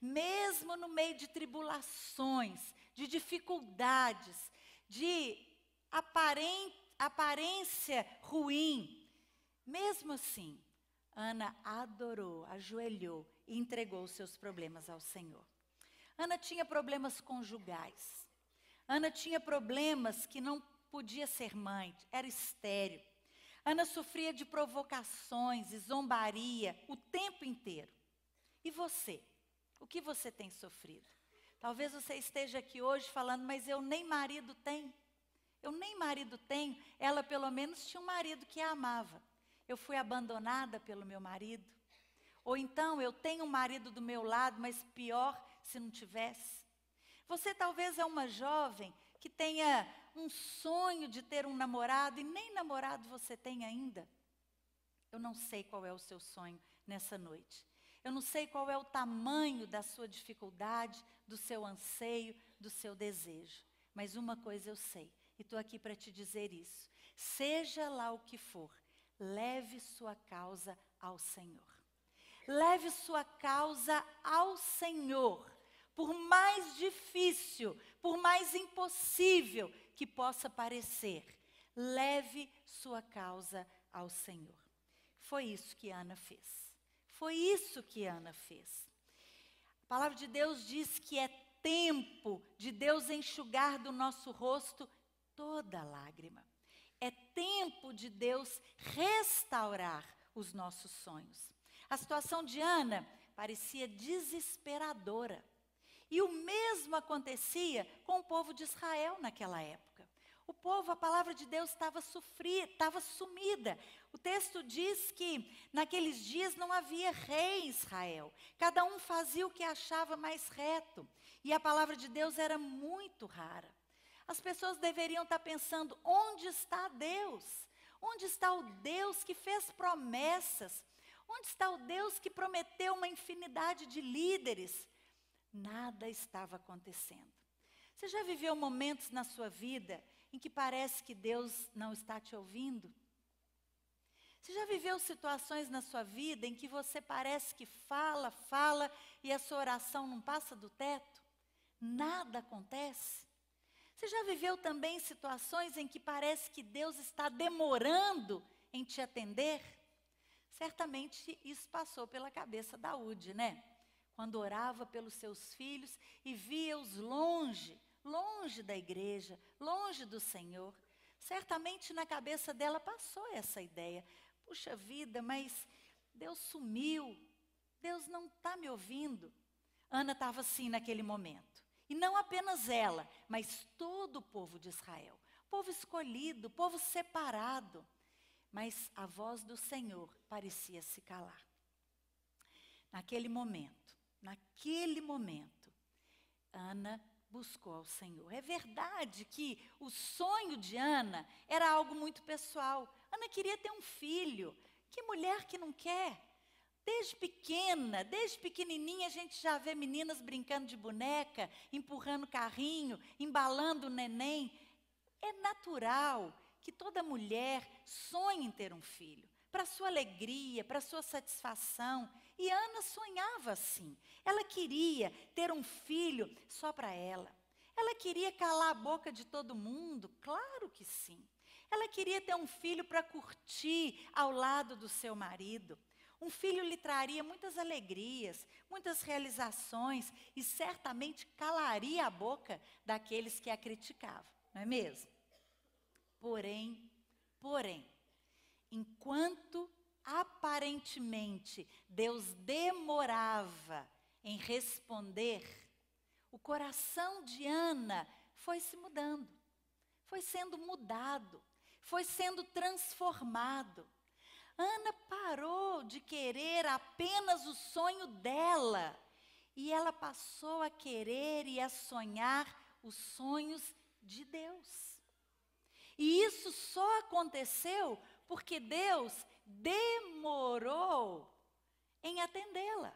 Mesmo no meio de tribulações, de dificuldades, de aparência ruim, mesmo assim, Ana adorou, ajoelhou e entregou os seus problemas ao Senhor. Ana tinha problemas conjugais. Ana tinha problemas que não podia ser mãe, era estéril. Ana sofria de provocações e zombaria o tempo inteiro. E você? O que você tem sofrido? Talvez você esteja aqui hoje falando, mas eu nem marido tenho. Eu nem marido tenho. Ela pelo menos tinha um marido que a amava. Eu fui abandonada pelo meu marido. Ou então eu tenho um marido do meu lado, mas pior se não tivesse. Você talvez é uma jovem que tenha um sonho de ter um namorado e nem namorado você tem ainda. Eu não sei qual é o seu sonho nessa noite. Eu não sei qual é o tamanho da sua dificuldade, do seu anseio, do seu desejo. Mas uma coisa eu sei, e estou aqui para te dizer isso. Seja lá o que for, leve sua causa ao Senhor. Leve sua causa ao Senhor. Por mais difícil, por mais impossível que possa parecer, leve sua causa ao Senhor. Foi isso que Ana fez. Foi isso que Ana fez. A palavra de Deus diz que é tempo de Deus enxugar do nosso rosto toda lágrima. É tempo de Deus restaurar os nossos sonhos. A situação de Ana parecia desesperadora. E o mesmo acontecia com o povo de Israel naquela época. O povo, a palavra de Deus estava sumida. O texto diz que naqueles dias não havia rei em Israel. Cada um fazia o que achava mais reto. E a palavra de Deus era muito rara. As pessoas deveriam estar pensando, onde está Deus? Onde está o Deus que fez promessas? Onde está o Deus que prometeu uma infinidade de líderes? Nada estava acontecendo. Você já viveu momentos na sua vida em que parece que Deus não está te ouvindo? Você já viveu situações na sua vida em que você parece que fala e a sua oração não passa do teto? Nada acontece? Você já viveu também situações em que parece que Deus está demorando em te atender? Certamente isso passou pela cabeça da Ude, né? Quando orava pelos seus filhos e via-os longe da igreja, longe do Senhor. Certamente na cabeça dela passou essa ideia. Puxa vida, mas Deus sumiu, Deus não está me ouvindo. Ana estava assim naquele momento. E não apenas ela, mas todo o povo de Israel. Povo escolhido, povo separado. Mas a voz do Senhor parecia se calar. Naquele momento, Ana buscou ao Senhor. É verdade que o sonho de Ana era algo muito pessoal. Ana queria ter um filho. Que mulher que não quer? Desde pequenininha, a gente já vê meninas brincando de boneca, empurrando carrinho, embalando o neném. É natural que toda mulher sonhe em ter um filho, para sua alegria, para sua satisfação. E Ana sonhava assim. Ela queria ter um filho só para ela. Ela queria calar a boca de todo mundo? Claro que sim. Ela queria ter um filho para curtir ao lado do seu marido. Um filho lhe traria muitas alegrias, muitas realizações e certamente calaria a boca daqueles que a criticavam, não é mesmo? Porém, enquanto aparentemente Deus demorava em responder, o coração de Ana foi se mudando, foi sendo mudado, foi sendo transformado. Ana parou de querer apenas o sonho dela e ela passou a querer e a sonhar os sonhos de Deus. E isso só aconteceu porque Deus demorou em atendê-la.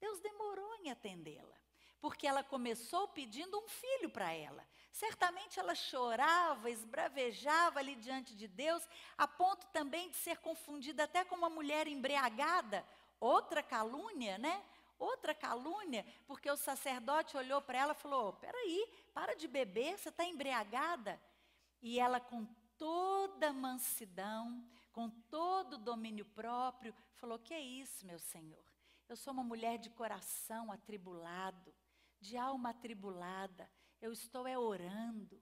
Deus demorou em atendê-la, porque ela começou pedindo um filho para ela. Certamente ela chorava, esbravejava ali diante de Deus, a ponto também de ser confundida até com uma mulher embriagada. Outra calúnia, né? Outra calúnia, porque o sacerdote olhou para ela e falou: peraí, para de beber, você está embriagada. E ela, com toda mansidão, com todo domínio próprio, falou: que é isso, meu Senhor? Eu sou uma mulher de coração atribulado, de alma atribulada. Eu estou orando,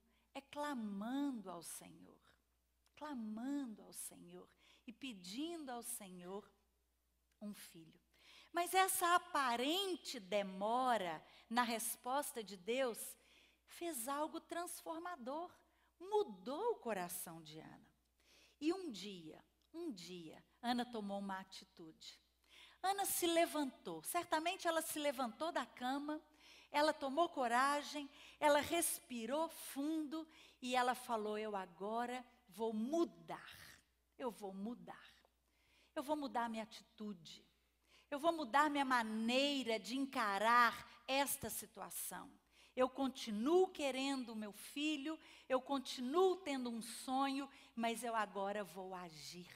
clamando ao Senhor e pedindo ao Senhor um filho. Mas essa aparente demora na resposta de Deus fez algo transformador, mudou o coração de Ana. E um dia, Ana tomou uma atitude. Ana se levantou, certamente ela se levantou da cama, ela tomou coragem, ela respirou fundo e ela falou: eu agora vou mudar, eu vou mudar minha atitude, eu vou mudar minha maneira de encarar esta situação. Eu continuo querendo o meu filho, eu continuo tendo um sonho, mas eu agora vou agir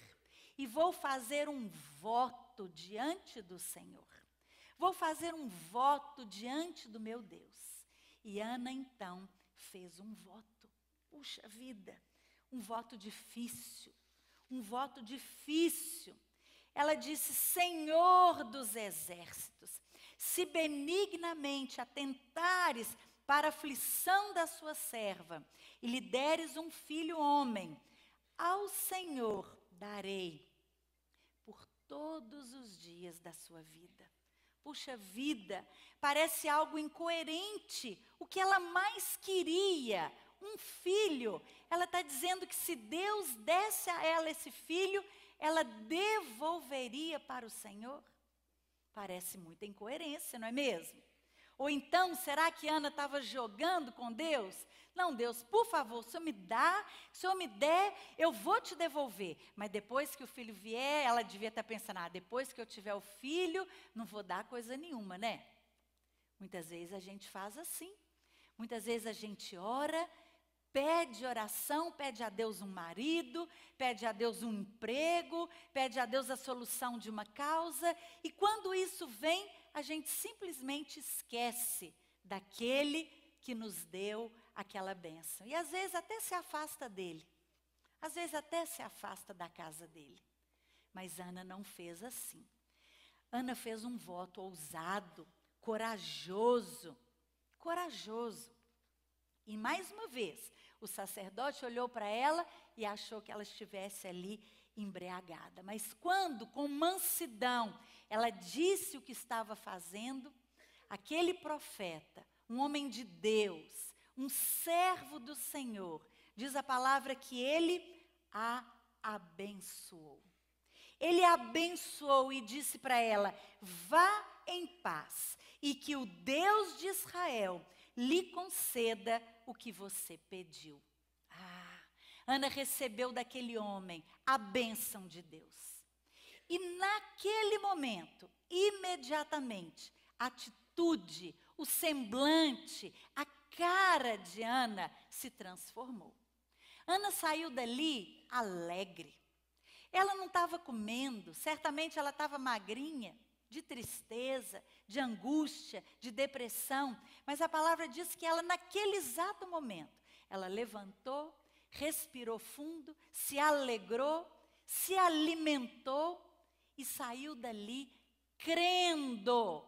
e vou fazer um voto diante do Senhor. Vou fazer um voto diante do meu Deus. E Ana, então, fez um voto. Puxa vida, um voto difícil. Ela disse: Senhor dos exércitos, se benignamente atentares para a aflição da sua serva, e lhe deres um filho homem, ao Senhor darei por todos os dias da sua vida. Puxa vida, parece algo incoerente. O que ela mais queria, um filho. Ela está dizendo que se Deus desse a ela esse filho, ela devolveria para o Senhor. Parece muita incoerência, não é mesmo? Ou então, será que Ana estava jogando com Deus? Não, Deus, por favor, se o Senhor me der, eu vou te devolver. Mas depois que o filho vier, ela devia estar pensando: depois que eu tiver o filho, não vou dar coisa nenhuma, né? Muitas vezes a gente faz assim. Muitas vezes a gente ora, pede oração, pede a Deus um marido, pede a Deus um emprego, pede a Deus a solução de uma causa. E quando isso vem, a gente simplesmente esquece daquele que nos deu aquela bênção. E às vezes até se afasta dele. Às vezes até se afasta da casa dele. Mas Ana não fez assim. Ana fez um voto ousado, corajoso. E mais uma vez, o sacerdote olhou para ela e achou que ela estivesse ali embriagada. Mas quando, com mansidão, ela disse o que estava fazendo, aquele profeta, um homem de Deus, um servo do Senhor, diz a palavra que ele a abençoou. Ele a abençoou e disse para ela: vá em paz e que o Deus de Israel lhe conceda o que você pediu. Ana recebeu daquele homem a bênção de Deus. E naquele momento, imediatamente, a atitude, o semblante, a cara de Ana se transformou. Ana saiu dali alegre. Ela não estava comendo, certamente ela estava magrinha, de tristeza, de angústia, de depressão. Mas a palavra diz que ela, naquele exato momento, ela levantou, respirou fundo, se alegrou, se alimentou e saiu dali crendo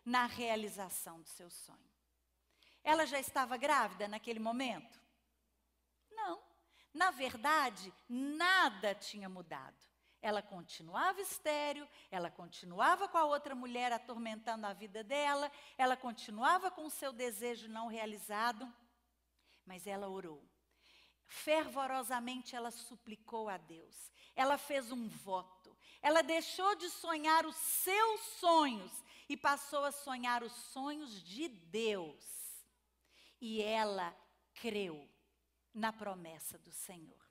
na realização do seu sonho. Ela já estava grávida naquele momento? Não. Na verdade, nada tinha mudado. Ela continuava estéril, ela continuava com a outra mulher atormentando a vida dela, ela continuava com o seu desejo não realizado, mas ela orou. Fervorosamente ela suplicou a Deus. Ela fez um voto. Ela deixou de sonhar os seus sonhos e passou a sonhar os sonhos de Deus. E ela creu na promessa do Senhor.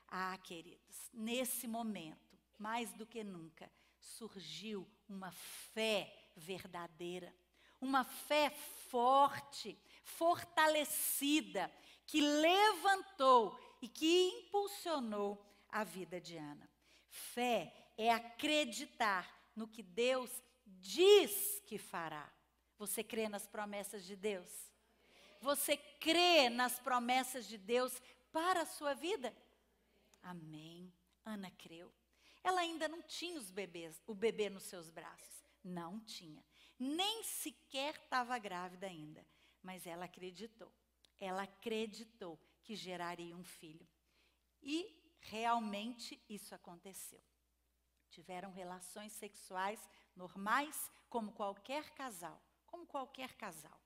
Ah, queridos, nesse momento, mais do que nunca, surgiu uma fé verdadeira, uma fé forte, fortalecida, que levantou e que impulsionou a vida de Ana. Fé é acreditar no que Deus diz que fará. Você crê nas promessas de Deus? Você crê nas promessas de Deus para a sua vida? Amém. Ana creu. Ela ainda não tinha o bebê nos seus braços. Não tinha. Nem sequer estava grávida ainda. Mas ela acreditou. Ela acreditou que geraria um filho. E realmente isso aconteceu. Tiveram relações sexuais normais, como qualquer casal. Como qualquer casal.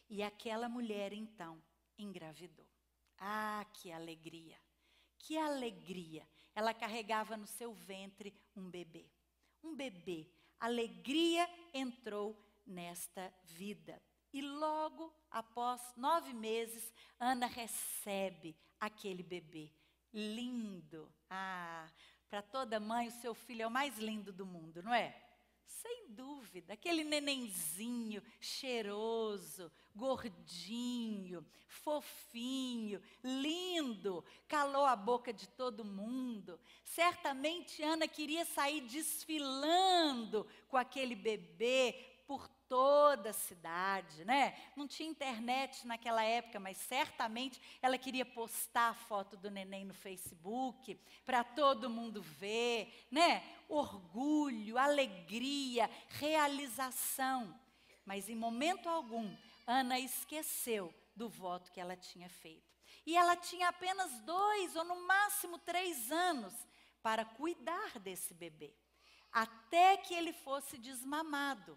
E aquela mulher, então, engravidou. Ah, que alegria! Que alegria! Ela carregava no seu ventre um bebê. Um bebê. Alegria entrou nesta vida. E logo após 9 meses, Ana recebe aquele bebê. Lindo. Ah, para toda mãe, o seu filho é o mais lindo do mundo, não é? Sem dúvida, aquele nenenzinho cheiroso, gordinho, fofinho, lindo, calou a boca de todo mundo. Certamente Ana queria sair desfilando com aquele bebê por toda a cidade, né? Não tinha internet naquela época, mas certamente ela queria postar a foto do neném no Facebook para todo mundo ver, né? Orgulho, alegria, realização. Mas em momento algum, Ana esqueceu do voto que ela tinha feito. E ela tinha apenas 2 ou no máximo 3 anos para cuidar desse bebê, até que ele fosse desmamado.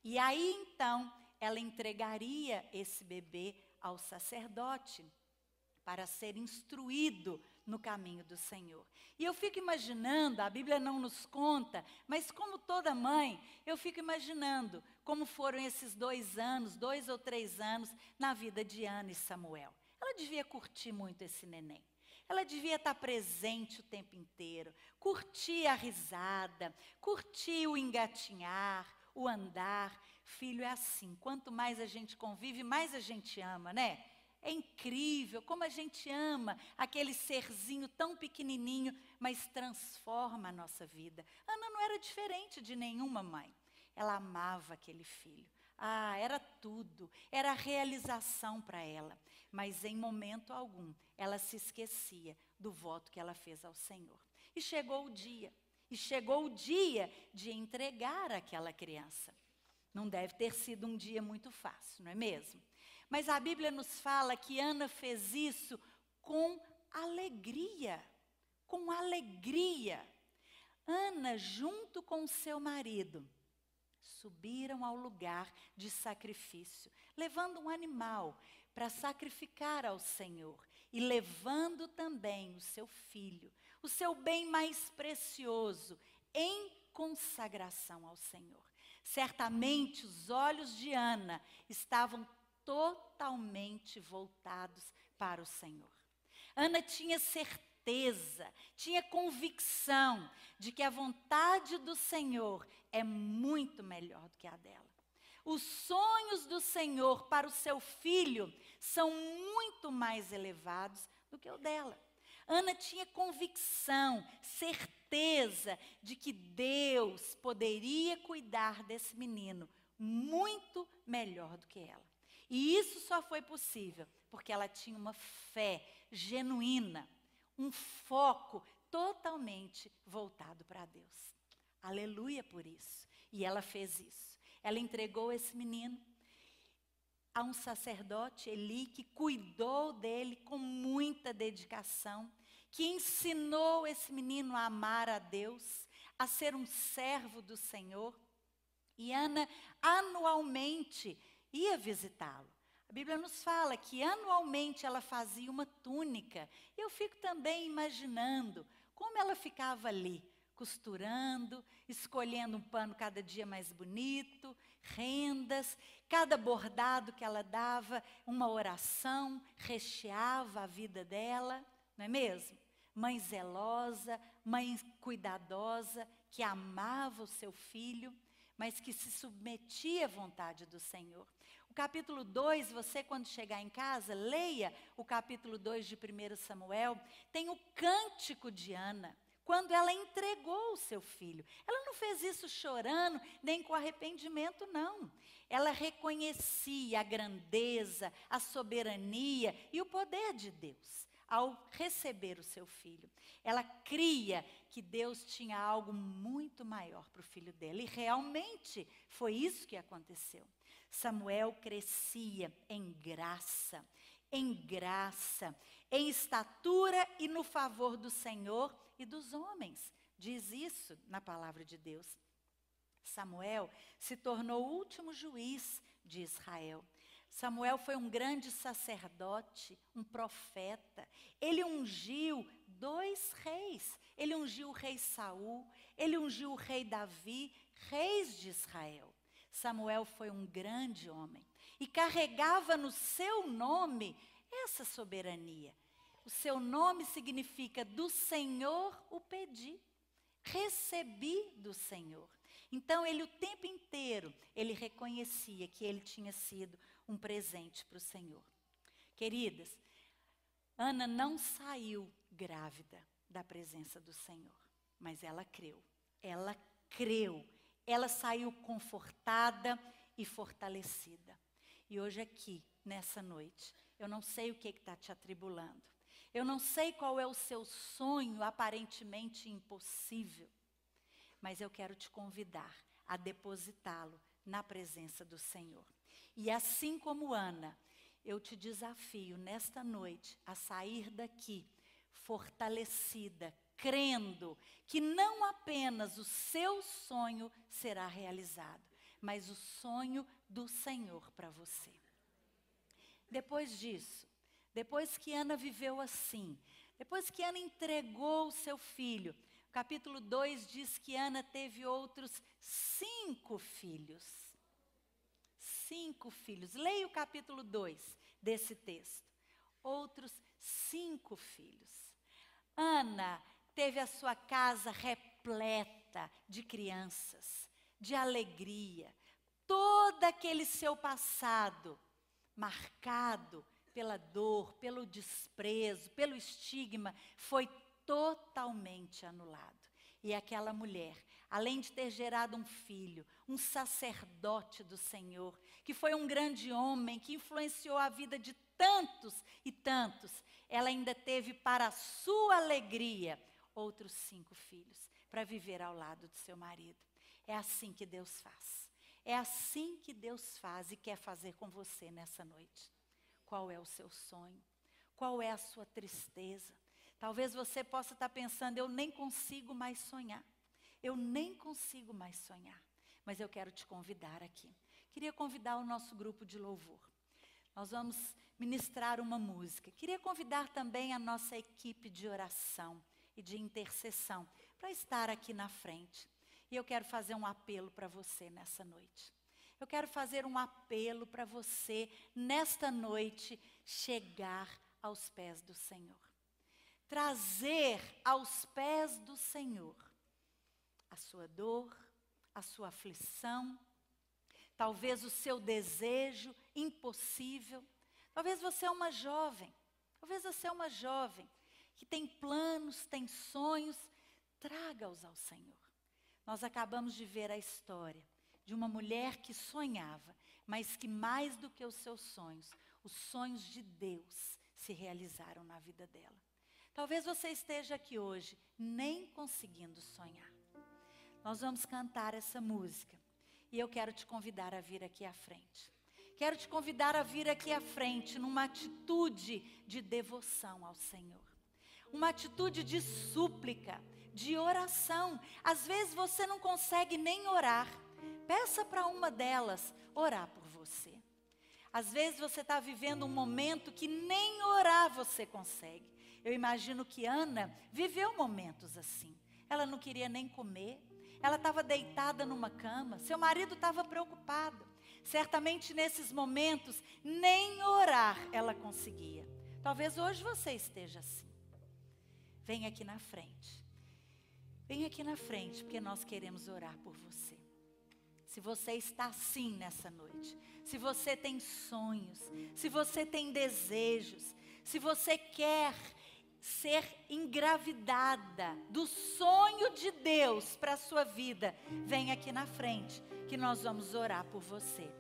E aí, então, ela entregaria esse bebê ao sacerdote para ser instruído no caminho do Senhor. E eu fico imaginando, a Bíblia não nos conta, mas como toda mãe, eu fico imaginando como foram esses 2 anos, 2 ou 3 anos, na vida de Ana e Samuel. Ela devia curtir muito esse neném. Ela devia estar presente o tempo inteiro, curtir a risada, curtir o engatinhar, o andar. Filho é assim, quanto mais a gente convive, mais a gente ama, né? É incrível como a gente ama aquele serzinho tão pequenininho, mas transforma a nossa vida. Ana não era diferente de nenhuma mãe. Ela amava aquele filho. Ah, era tudo, era a realização para ela. Mas em momento algum, ela se esquecia do voto que ela fez ao Senhor. E chegou o dia de entregar aquela criança. Não deve ter sido um dia muito fácil, não é mesmo? Mas a Bíblia nos fala que Ana fez isso com alegria. Com alegria. Ana, junto com seu marido, subiram ao lugar de sacrifício, levando um animal para sacrificar ao Senhor e levando também o seu filho, o seu bem mais precioso, em consagração ao Senhor. Certamente os olhos de Ana estavam totalmente voltados para o Senhor. Ana tinha certeza, tinha convicção de que a vontade do Senhor é muito melhor do que a dela. Os sonhos do Senhor para o seu filho são muito mais elevados do que o dela. Ana tinha convicção, certeza de que Deus poderia cuidar desse menino muito melhor do que ela. E isso só foi possível porque ela tinha uma fé genuína, um foco totalmente voltado para Deus. Aleluia por isso. E ela fez isso. Ela entregou esse menino a um sacerdote, Eli, que cuidou dele com muita dedicação, que ensinou esse menino a amar a Deus, a ser um servo do Senhor. E Ana anualmente ia visitá-lo. A Bíblia nos fala que anualmente ela fazia uma túnica. Eu fico também imaginando como ela ficava ali, costurando, escolhendo um pano cada dia mais bonito, rendas, cada bordado que ela dava, uma oração, recheava a vida dela, não é mesmo? Mãe zelosa, mãe cuidadosa, que amava o seu filho, mas que se submetia à vontade do Senhor. O capítulo 2, você quando chegar em casa, leia o capítulo 2 de 1 Samuel, tem o cântico de Ana, quando ela entregou o seu filho. Ela não fez isso chorando, nem com arrependimento, não. Ela reconhecia a grandeza, a soberania e o poder de Deus ao receber o seu filho. Ela cria que Deus tinha algo muito maior para o filho dela. E realmente foi isso que aconteceu. Samuel crescia em graça, em estatura e no favor do Senhor e dos homens. Diz isso na palavra de Deus. Samuel se tornou o último juiz de Israel. Samuel foi um grande sacerdote, um profeta. Ele ungiu 2 reis. Ele ungiu o rei Saul, ele ungiu o rei Davi, reis de Israel. Samuel foi um grande homem e carregava no seu nome essa soberania. O seu nome significa do Senhor o pedi, recebi do Senhor. Então ele o tempo inteiro, ele reconhecia que ele tinha sido um presente para o Senhor. Queridas, Ana não saiu grávida da presença do Senhor, mas ela creu. Ela saiu confortada e fortalecida. E hoje aqui, nessa noite, eu não sei o que está te atribulando. Eu não sei qual é o seu sonho aparentemente impossível. Mas eu quero te convidar a depositá-lo na presença do Senhor. E assim como Ana, eu te desafio nesta noite a sair daqui fortalecida, crendo que não apenas o seu sonho será realizado, mas o sonho do Senhor para você. Depois disso, depois que Ana viveu assim, depois que Ana entregou o seu filho, capítulo 2 diz que Ana teve outros 5 filhos. 5 filhos. Leia o capítulo 2 desse texto. Outros 5 filhos. Ana teve a sua casa repleta de crianças, de alegria. Todo aquele seu passado marcado pela dor, pelo desprezo, pelo estigma, foi totalmente anulado. E aquela mulher, além de ter gerado um filho, um sacerdote do Senhor, que foi um grande homem, que influenciou a vida de tantos e tantos, ela ainda teve para a sua alegria outros 5 filhos, para viver ao lado do seu marido. É assim que Deus faz. É assim que Deus faz e quer fazer com você nessa noite. Qual é o seu sonho? Qual é a sua tristeza? Talvez você possa estar pensando, eu nem consigo mais sonhar. Eu nem consigo mais sonhar. Mas eu quero te convidar aqui. Queria convidar o nosso grupo de louvor. Nós vamos ministrar uma música. Queria convidar também a nossa equipe de oração e de intercessão para estar aqui na frente. E eu quero fazer um apelo para você nessa noite. Eu quero fazer um apelo para você nesta noite chegar aos pés do Senhor. Trazer aos pés do Senhor a sua dor, a sua aflição, talvez o seu desejo impossível. Talvez você é uma jovem, que tem planos, tem sonhos, traga-os ao Senhor. Nós acabamos de ver a história de uma mulher que sonhava, mas que mais do que os seus sonhos, os sonhos de Deus se realizaram na vida dela. Talvez você esteja aqui hoje nem conseguindo sonhar. Nós vamos cantar essa música e eu quero te convidar a vir aqui à frente. Quero te convidar a vir aqui à frente numa atitude de devoção ao Senhor. Uma atitude de súplica, de oração. Às vezes você não consegue nem orar. Peça para uma delas orar por você. Às vezes você está vivendo um momento que nem orar você consegue. Eu imagino que Ana viveu momentos assim. Ela não queria nem comer. Ela estava deitada numa cama. Seu marido estava preocupado. Certamente nesses momentos nem orar ela conseguia. Talvez hoje você esteja assim. Vem aqui na frente. Vem aqui na frente, porque nós queremos orar por você. Se você está assim nessa noite, se você tem sonhos, se você tem desejos, se você quer ser engravidada do sonho de Deus para a sua vida, vem aqui na frente, que nós vamos orar por você.